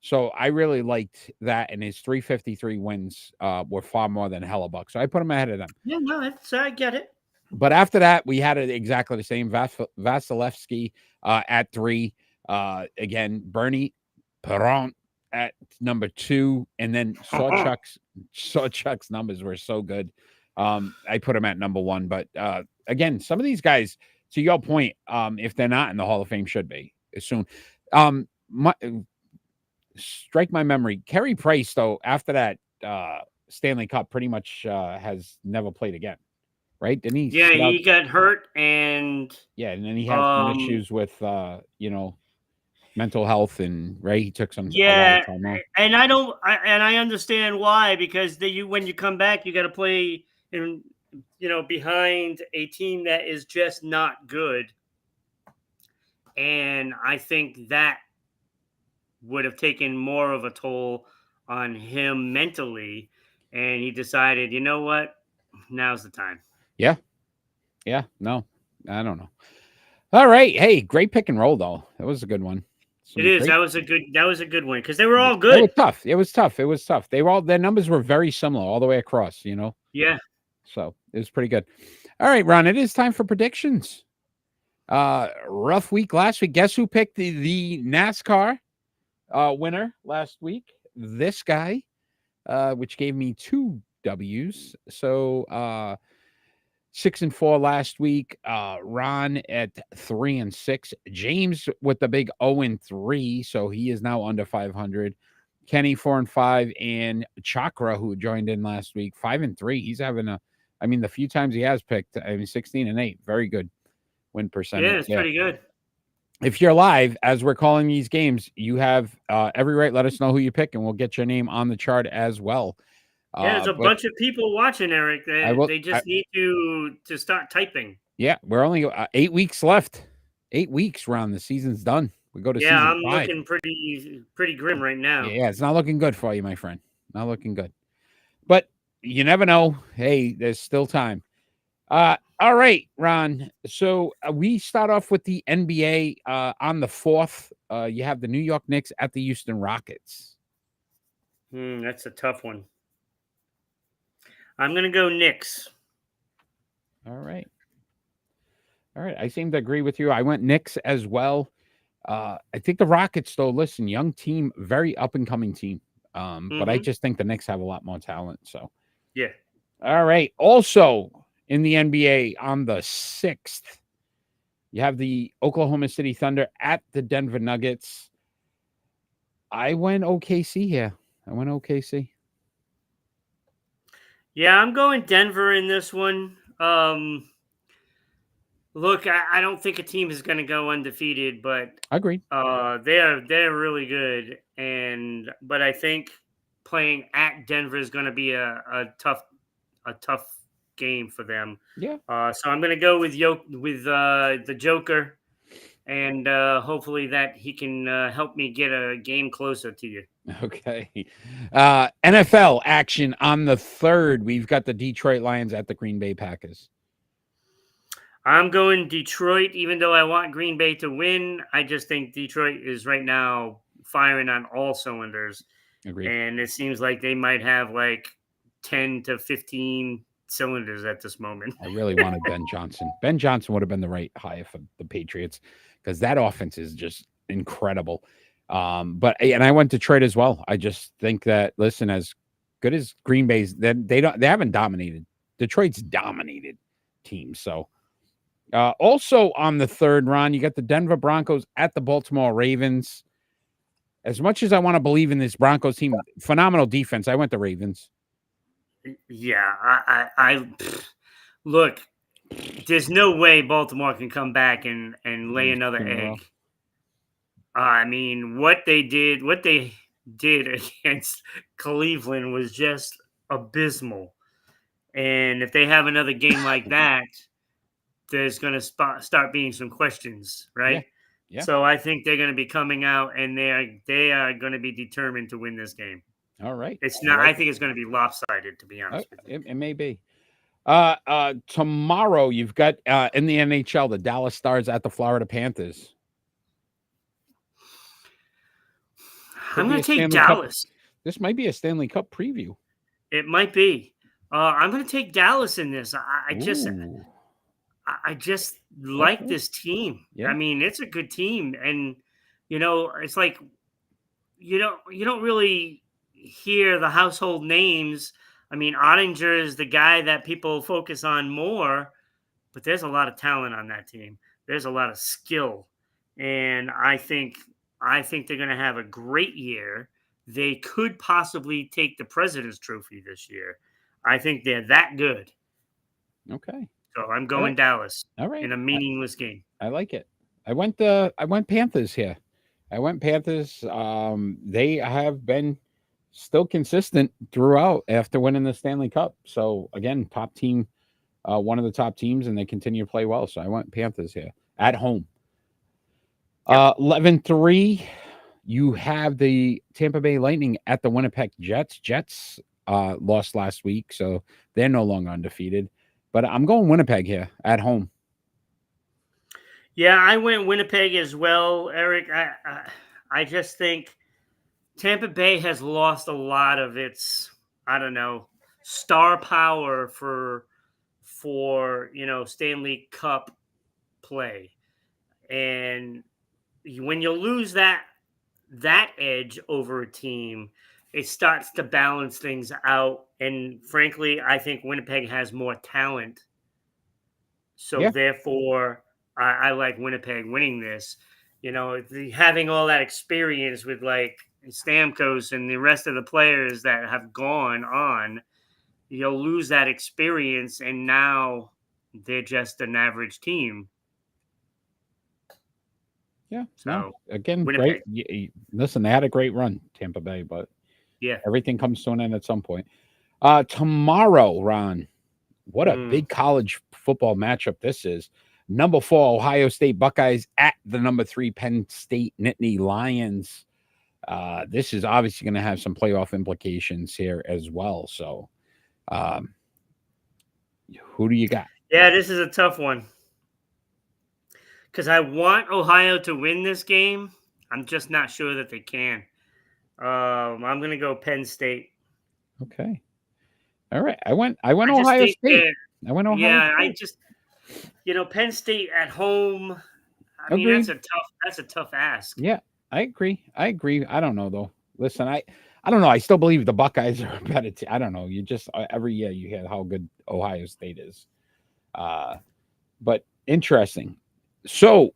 Speaker 2: So I really liked that, and his 353 wins were far more than Hellebuck. So I put him ahead of them.
Speaker 3: Yeah, no, I get it.
Speaker 2: But after that, we had it exactly the same. Vasilevsky at 3. Again, Bernie Perron at number 2. And then Sawchuk's numbers were so good. I put him at number 1. But again, some of these guys, to your point, if they're not in the Hall of Fame, should be soon. Strike my memory. Carey Price, though, after that Stanley Cup, pretty much has never played again. Right? Didn't he?
Speaker 3: Yeah, he got hurt, and
Speaker 2: and then he had some issues with mental health, and right, he took some.
Speaker 3: Yeah, and I understand why, because when you come back, you got to play in behind a team that is just not good, and I think that would have taken more of a toll on him mentally, and he decided, you know what, now's the time.
Speaker 2: Yeah. No, I don't know. All right. Hey, great pick and roll though. That was a good one.
Speaker 3: It is. That was a good one because they were all good.
Speaker 2: It was tough. Their numbers were very similar all the way across,
Speaker 3: Yeah.
Speaker 2: So it was pretty good. All right, Ron, it is time for predictions. Rough week last week. Guess who picked the NASCAR winner last week? This guy, which gave me 2 W's. So 6-4 last week. Ron at 3-6. James with the big 0-3, so he is now under 500. Kenny 4-5, and Chakra, who joined in last week, 5-3. He's having the few times he has picked, 16-8, very good win percentage.
Speaker 3: Yeah, it's pretty good.
Speaker 2: If you're live as we're calling these games, you have every right. Let us know who you pick, and we'll get your name on the chart as well.
Speaker 3: Yeah, there's a bunch of people watching, Eric. They just need to start typing.
Speaker 2: Yeah, we're only 8 weeks left. 8 weeks, Ron. The season's done. We go to season 5.
Speaker 3: I'm looking pretty grim right now.
Speaker 2: Yeah, it's not looking good for you, my friend. Not looking good. But you never know. Hey, there's still time. All right, Ron. So we start off with the NBA on the 4th. You have the New York Knicks at the Houston Rockets.
Speaker 3: That's a tough one. I'm going to go Knicks.
Speaker 2: All right. I seem to agree with you. I went Knicks as well. I think the Rockets, though, listen, young team, very up-and-coming team. But I just think the Knicks have a lot more talent. So,
Speaker 3: yeah.
Speaker 2: All right. Also, in the NBA on the 6th, you have the Oklahoma City Thunder at the Denver Nuggets. I went OKC here.
Speaker 3: Yeah, I'm going Denver in this one. Look, I don't think a team is going to go undefeated, but
Speaker 2: agreed.
Speaker 3: They're really good, but I think playing at Denver is going to be a tough game for them.
Speaker 2: Yeah.
Speaker 3: So I'm going to go with the Joker, and hopefully that he can help me get a game closer to you.
Speaker 2: Okay. NFL action on the 3rd. We've got the Detroit Lions at the Green Bay Packers.
Speaker 3: I'm going Detroit, even though I want Green Bay to win. I just think Detroit is right now firing on all cylinders.
Speaker 2: Agreed.
Speaker 3: And it seems like they might have like 10 to 15 cylinders at this moment.
Speaker 2: I really wanted Ben Johnson. Ben Johnson would have been the right hire for the Patriots because that offense is just incredible. And I went Detroit as well. I just think that, listen, as good as Green Bay's, they haven't dominated. Detroit's dominated teams. So also on the third round, you got the Denver Broncos at the Baltimore Ravens. As much as I want to believe in this Broncos team, phenomenal defense, I went the Ravens.
Speaker 3: Yeah, I look. There's no way Baltimore can come back and lay another egg. I mean, what they did against Cleveland was just abysmal. And if they have another game like that, there's going to start being some questions, right?
Speaker 2: Yeah.
Speaker 3: So I think they're going to be coming out, and they are going to be determined to win this game.
Speaker 2: All right.
Speaker 3: It's not. I think it's going to be lopsided, to be honest with you.
Speaker 2: It may be. Tomorrow you've got in the NHL the Dallas Stars at the Florida Panthers.
Speaker 3: I'm going to take Dallas.
Speaker 2: This might be a Stanley Cup preview.
Speaker 3: It might be. I'm going to take Dallas in this. I just like this team.
Speaker 2: Yeah.
Speaker 3: I mean, it's a good team, and it's like you don't really hear the household names. I mean, Ottinger is the guy that people focus on more, but there's a lot of talent on that team. There's a lot of skill, and I think they're going to have a great year. They could possibly take the President's Trophy this year. I think they're that good. Okay. So I'm going Dallas.
Speaker 2: All right.
Speaker 3: In a meaningless game.
Speaker 2: I like it. I went Panthers here. I went Panthers. They have been still consistent throughout after winning the Stanley Cup. So again, top team, one of the top teams, and they continue to play well. So I went Panthers here at home. 11-3. You have the Tampa Bay Lightning at the Winnipeg Jets. Jets lost last week, so they're no longer undefeated. But I'm going Winnipeg here at home.
Speaker 3: Yeah, I went Winnipeg as well, Eric. I just think Tampa Bay has lost a lot of its, star power for Stanley Cup play. And when you lose that edge over a team, it starts to balance things out. And frankly, I think Winnipeg has more talent. So therefore, I like Winnipeg winning this. Having all that experience with like Stamkos and the rest of the players that have gone on, you'll lose that experience, and now they're just an average team.
Speaker 2: Yeah. So again, Winnipeg. Great. Listen, they had a great run, Tampa Bay, but everything comes to an end at some point. Tomorrow, Ron, what a big college football matchup this is. Number 4, Ohio State Buckeyes at the number 3 Penn State Nittany Lions. This is obviously going to have some playoff implications here as well. So, who do you got?
Speaker 3: Yeah, this is a tough one. Because I want Ohio to win this game. I'm just not sure that they can. I'm going to go Penn State.
Speaker 2: Okay. All right. I went Ohio State. I went Ohio State.
Speaker 3: Yeah, I just, Penn State at home. I mean, that's a tough ask.
Speaker 2: Yeah, I agree. I don't know, though. Listen, I don't know. I still believe the Buckeyes are a better team. I don't know. You just, every year you hear how good Ohio State is. But interesting. So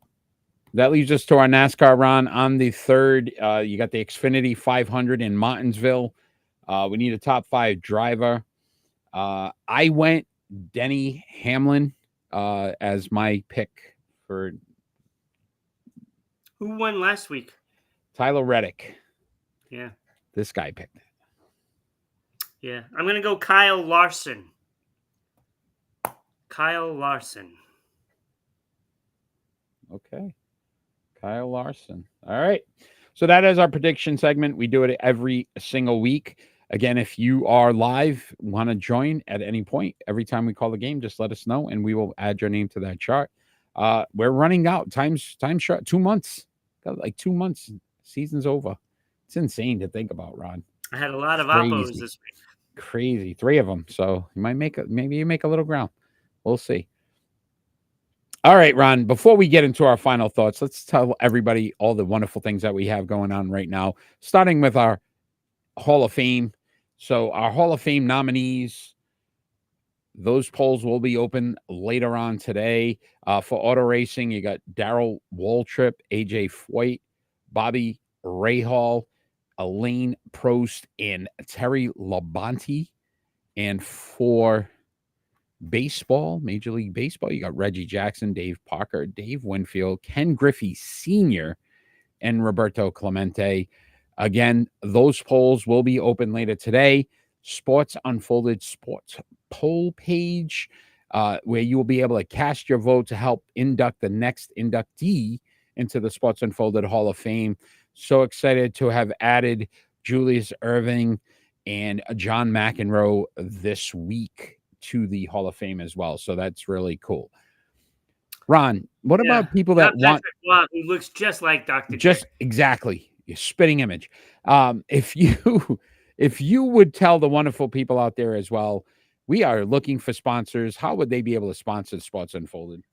Speaker 2: that leads us to our NASCAR run on the 3rd. You got the Xfinity 500 in Martinsville. We need a top 5 driver. I went Denny Hamlin as my pick for.
Speaker 3: Who won last week?
Speaker 2: Tyler Reddick.
Speaker 3: Yeah.
Speaker 2: This guy picked it.
Speaker 3: Yeah. I'm going to go Kyle Larson.
Speaker 2: Okay. Kyle Larson. All right. So that is our prediction segment. We do it every single week. Again, if you are live, want to join at any point, every time we call the game, just let us know, and we will add your name to that chart. We're running out. Time's short. 2 months. Got like 2 months. Season's over. It's insane to think about, Ron.
Speaker 3: I had a lot of oppos this week.
Speaker 2: crazy. 3 of them. So you might maybe you make a little ground. We'll see. All right, Ron, before we get into our final thoughts, let's tell everybody all the wonderful things that we have going on right now, starting with our Hall of Fame. So our Hall of Fame nominees, those polls will be open later on today. For auto racing, you got Darrell Waltrip, AJ Foyt, Bobby Rahal, Elaine Prost, and Terry Labonte. And for baseball, Major League Baseball, you got Reggie Jackson, Dave Parker, Dave Winfield, Ken Griffey Sr., and Roberto Clemente. Again, those polls will be open later today. Sports Unfolded Sports poll page, where you will be able to cast your vote to help induct the next inductee into the Sports Unfolded Hall of Fame. So excited to have added Julius Erving and John McEnroe this week to the Hall of Fame as well. So that's really cool. Ron, what about people that want
Speaker 3: who looks just like Dr.
Speaker 2: just
Speaker 3: J.
Speaker 2: Exactly, your spitting image? If you would tell the wonderful people out there as well, we are looking for sponsors. How would they be able to sponsor Sports Unfolded?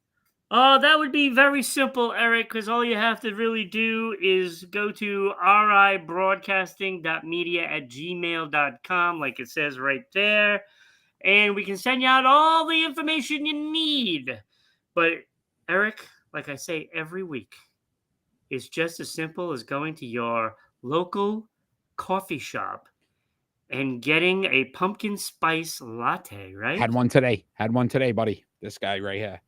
Speaker 3: That would be very simple, Eric, because all you have to really do is go to ribroadcasting.media@gmail.com, like it says right there, and we can send you out all the information you need. But, Eric, like I say every week, it's just as simple as going to your local coffee shop and getting a pumpkin spice latte, right?
Speaker 2: Had one today, buddy. This guy right here.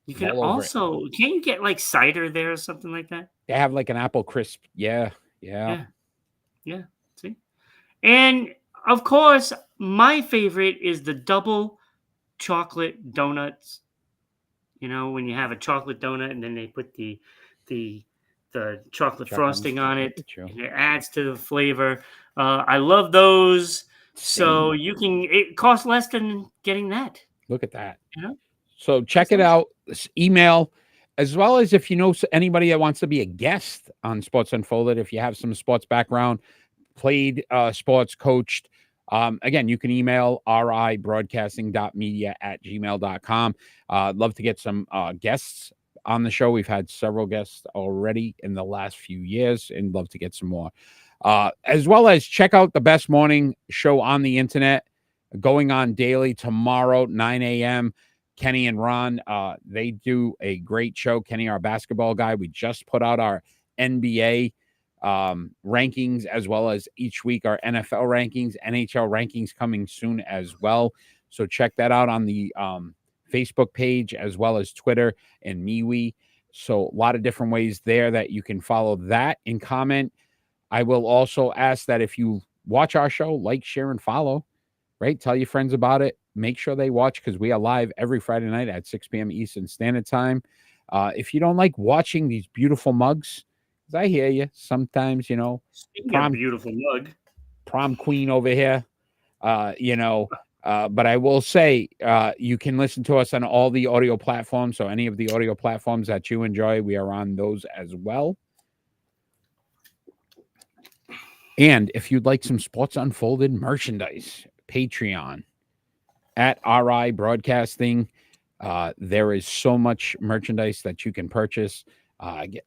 Speaker 3: You can also, can't you get like cider there or something like that?
Speaker 2: They have like an apple crisp. Yeah.
Speaker 3: See? And of course, my favorite is the double chocolate donuts. You know, when you have a chocolate donut and then they put the chocolate frosting on it, and it adds to the flavor. I love those. So it costs less than getting that.
Speaker 2: Look at that.
Speaker 3: You know?
Speaker 2: So check it out. This email, as well as if you know anybody that wants to be a guest on Sports Unfolded, if you have some sports background, played sports, coached. Again, you can email ribroadcasting.media@gmail.com. Love to get some guests on the show. We've had several guests already in the last few years and love to get some more. As well as check out the best morning show on the internet going on daily tomorrow, 9 a.m. Kenny and Ron, they do a great show. Kenny, our basketball guy, we just put out our NBA rankings, as well as each week our NFL rankings, NHL rankings coming soon as well. So check that out on the Facebook page, as well as Twitter and MeWe. So a lot of different ways there that you can follow that and comment. I will also ask that if you watch our show, like, share, and follow, right? Tell your friends about it. Make sure they watch, because we are live every Friday night at 6 p.m. Eastern Standard Time. If you don't like watching these beautiful mugs, because I hear you sometimes, you know,
Speaker 3: beautiful mug,
Speaker 2: prom queen over here, but I will say you can listen to us on all the audio platforms. So any of the audio platforms that you enjoy, we are on those as well. And if you'd like some Sports Unfolded merchandise, Patreon at RI Broadcasting. There is so much merchandise that you can purchase.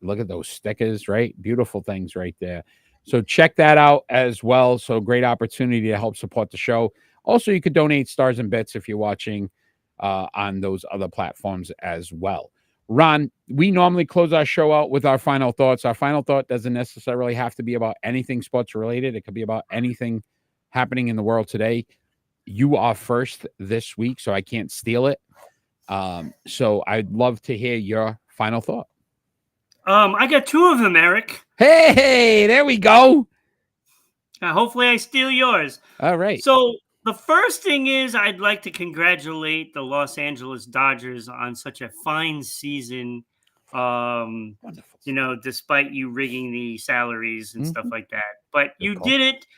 Speaker 2: Look at those stickers, right? Beautiful things right there. So check that out as well. So great opportunity to help support the show. Also, you could donate stars and bits if you're watching on those other platforms as well. Ron, we normally close our show out with our final thoughts. Our final thought doesn't necessarily have to be about anything sports related. It could be about anything happening in the world today. You are first this week, so I can't steal it. So I'd love to hear your final thought.
Speaker 3: I got 2 of them, Eric.
Speaker 2: Hey, there we go.
Speaker 3: Hopefully I steal yours.
Speaker 2: All right.
Speaker 3: So the first thing is I'd like to congratulate the Los Angeles Dodgers on such a fine season.
Speaker 2: Wonderful.
Speaker 3: You know, despite you rigging the salaries and stuff like that. But you
Speaker 2: call.
Speaker 3: did it.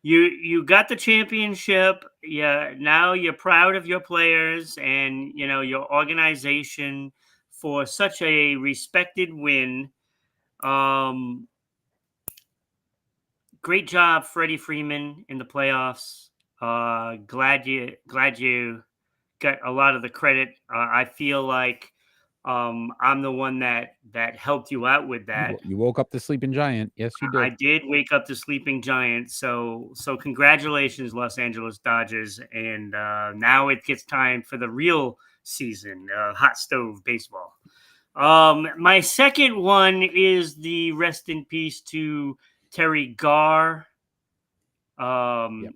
Speaker 3: You got the championship. Yeah, now you're proud of your players and, you know, your organization for such a respected win. Great job, Freddie Freeman, in the playoffs. Glad you got a lot of the credit. I feel like I'm the one that helped you out with that.
Speaker 2: You woke up the sleeping giant. Yes, you
Speaker 3: I
Speaker 2: did.
Speaker 3: did wake up the sleeping giant. So congratulations, Los Angeles Dodgers. And now it gets time for the real season, hot stove baseball. My second one is the rest in peace to Terry Garr,
Speaker 2: Yep.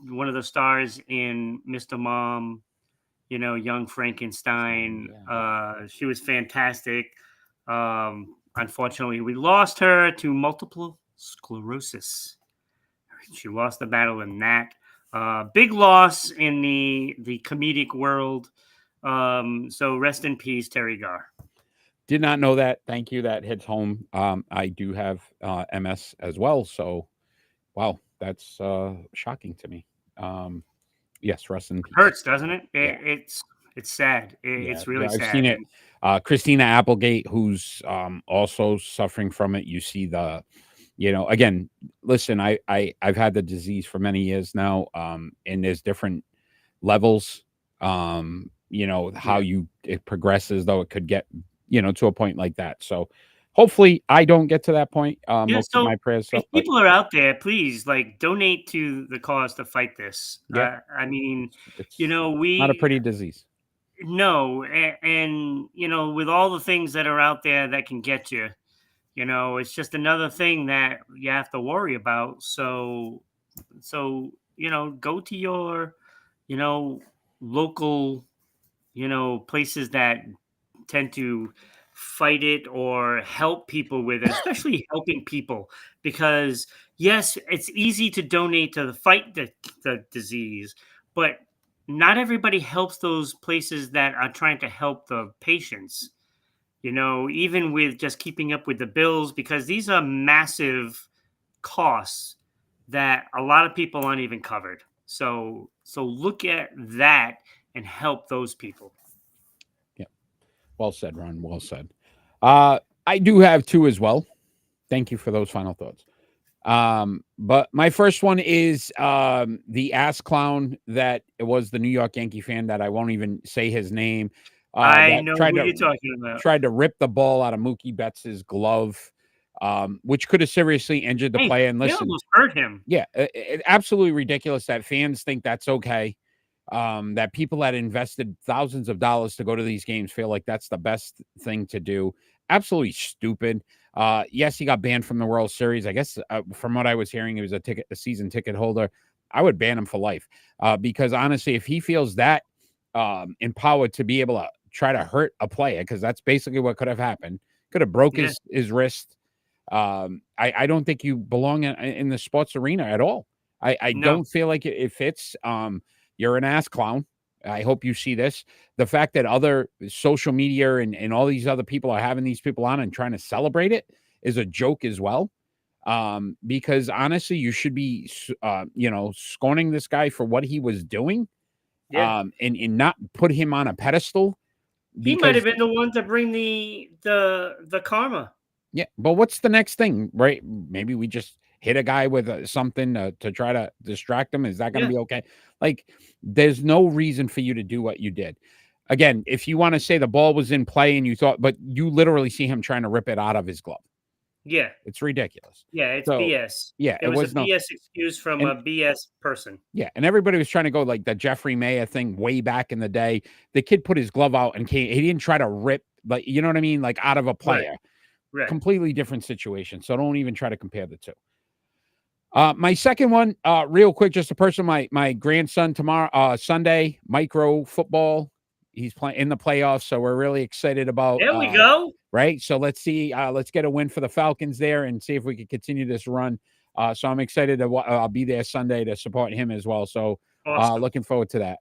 Speaker 3: one of the stars in Mr. Mom, Young Frankenstein. She was fantastic. Unfortunately, we lost her to multiple sclerosis. She lost the battle in that. Big loss in the comedic world. So rest in peace, Terry Garr.
Speaker 2: Did not know that. Thank you. That hits home. I do have MS as well. So, wow, that's shocking to me. Yes, rest in peace.
Speaker 3: Hurts, doesn't it?
Speaker 2: Yeah.
Speaker 3: It's sad. It's really sad.
Speaker 2: I've seen it. Christina Applegate, who's also suffering from it. You see again, listen, I've had the disease for many years now. And there's different levels. How it progresses, though it could get to a point like that. So hopefully I don't get to that point. Most of my prayers.
Speaker 3: If people are out there, please donate to the cause to fight this.
Speaker 2: Yeah.
Speaker 3: I mean,
Speaker 2: It's
Speaker 3: we
Speaker 2: not a pretty disease.
Speaker 3: No, and with all the things that are out there that can get you, it's just another thing that you have to worry about. So go to your, local, places that tend to fight it or help people with it, especially helping people, because yes, it's easy to donate to fight the disease, but not everybody helps those places that are trying to help the patients, even with just keeping up with the bills, because these are massive costs that a lot of people aren't even covered. So look at that and help those people.
Speaker 2: Well said, Ron. Well said. I do have two as well. Thank you for those final thoughts. But my first one is the ass clown that was the New York Yankee fan that I won't even say his name.
Speaker 3: I know who you're talking about.
Speaker 2: Tried to rip the ball out of Mookie Betts' glove, which could have seriously injured the player. And listen,
Speaker 3: almost hurt him.
Speaker 2: Yeah, absolutely ridiculous that fans think that's okay. That people that invested thousands of dollars to go to these games feel like that's the best thing to do. Absolutely stupid. Yes, he got banned from the World Series. I guess from what I was hearing, he was a season ticket holder. I would ban him for life because honestly, if he feels that empowered to be able to try to hurt a player, because that's basically what could have happened, could have broke his wrist. I don't think you belong in the sports arena at all. I don't feel like it fits. You're an ass clown. I hope you see this. The fact that other social media and all these other people are having these people on and trying to celebrate it is a joke as well. Because honestly, you should be, scorning this guy for what he was doing. And not put him on a pedestal.
Speaker 3: He might have been the one to bring the karma.
Speaker 2: Yeah. But what's the next thing, right? Maybe we just hit a guy with something to try to distract him. Is that going to be okay? Like, there's no reason for you to do what you did. Again, if you want to say the ball was in play and you thought, but you literally see him trying to rip it out of his glove.
Speaker 3: Yeah.
Speaker 2: It's ridiculous.
Speaker 3: Yeah, it's BS.
Speaker 2: Yeah,
Speaker 3: it was a BS excuse from a BS person.
Speaker 2: Yeah, and everybody was trying to go like the Jeffrey Mayer thing way back in the day. The kid put his glove out and he didn't try to rip, like, you know what I mean? Like out of a player.
Speaker 3: Right.
Speaker 2: Completely different situation. So don't even try to compare the two. My second one, real quick, just a person, my grandson tomorrow, Sunday, micro football. He's playing in the playoffs, so we're really excited about.
Speaker 3: There we go.
Speaker 2: Right, so let's see. Let's get a win for the Falcons there, and see if we can continue this run. So I'm excited to. I'll be there Sunday to support him as well. So
Speaker 3: awesome.
Speaker 2: Looking forward to that.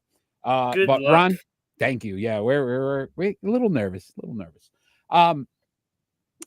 Speaker 3: Good
Speaker 2: but
Speaker 3: luck.
Speaker 2: Ron, thank you. Yeah, we're a little nervous.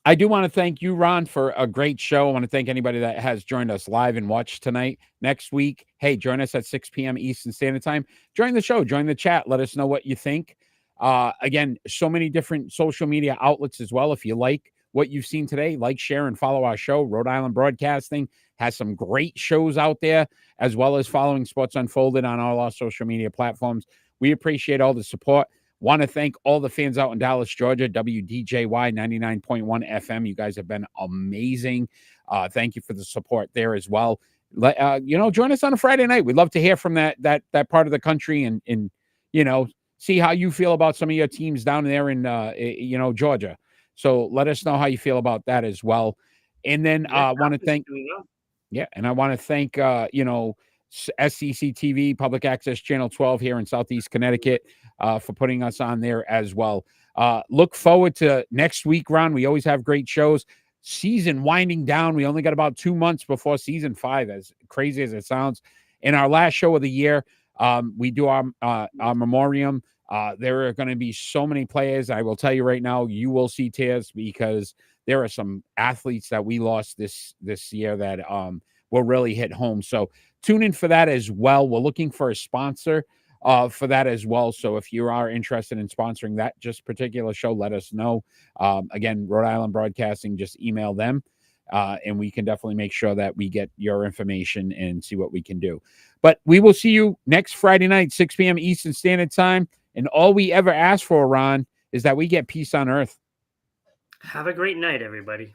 Speaker 2: I do want to thank you, Ron, for a great show. I want to thank anybody that has joined us live and watched tonight. Next week, hey, join us at 6 p.m. Eastern Standard Time. Join the show. Join the chat. Let us know what you think. Again, so many different social media outlets as well. If you like what you've seen today, like, share, and follow our show. Rhode Island Broadcasting has some great shows out there, as well as following Sports Unfolded on all our social media platforms. We appreciate all the support. Want to thank all the fans out in Dallas, Georgia, WDJY 99.1 FM. You guys have been amazing. Thank you for the support there as well. Join us on a Friday night. We'd love to hear from that part of the country and see how you feel about some of your teams down there in Georgia. So let us know how you feel about that as well. And then I want to thank SCC TV, Public Access Channel 12 here in Southeast Connecticut, for putting us on there as well. Look forward to next week, Ron. We always have great shows. Season winding down. We only got about 2 months before season 5, as crazy as it sounds. In our last show of the year, we do our memoriam. There are going to be so many players. I will tell you right now, you will see tears, because there are some athletes that we lost this year that will really hit home. So tune in for that as well. We're looking for a sponsor for that as well. So if you are interested in sponsoring that just particular show, let us know. Again, Rhode Island Broadcasting, just email them, and we can definitely make sure that we get your information and see what we can do. But we will see you next Friday night, 6 p.m. Eastern Standard Time. And all we ever ask for, Ron, is that we get peace on earth.
Speaker 3: Have a great night, everybody.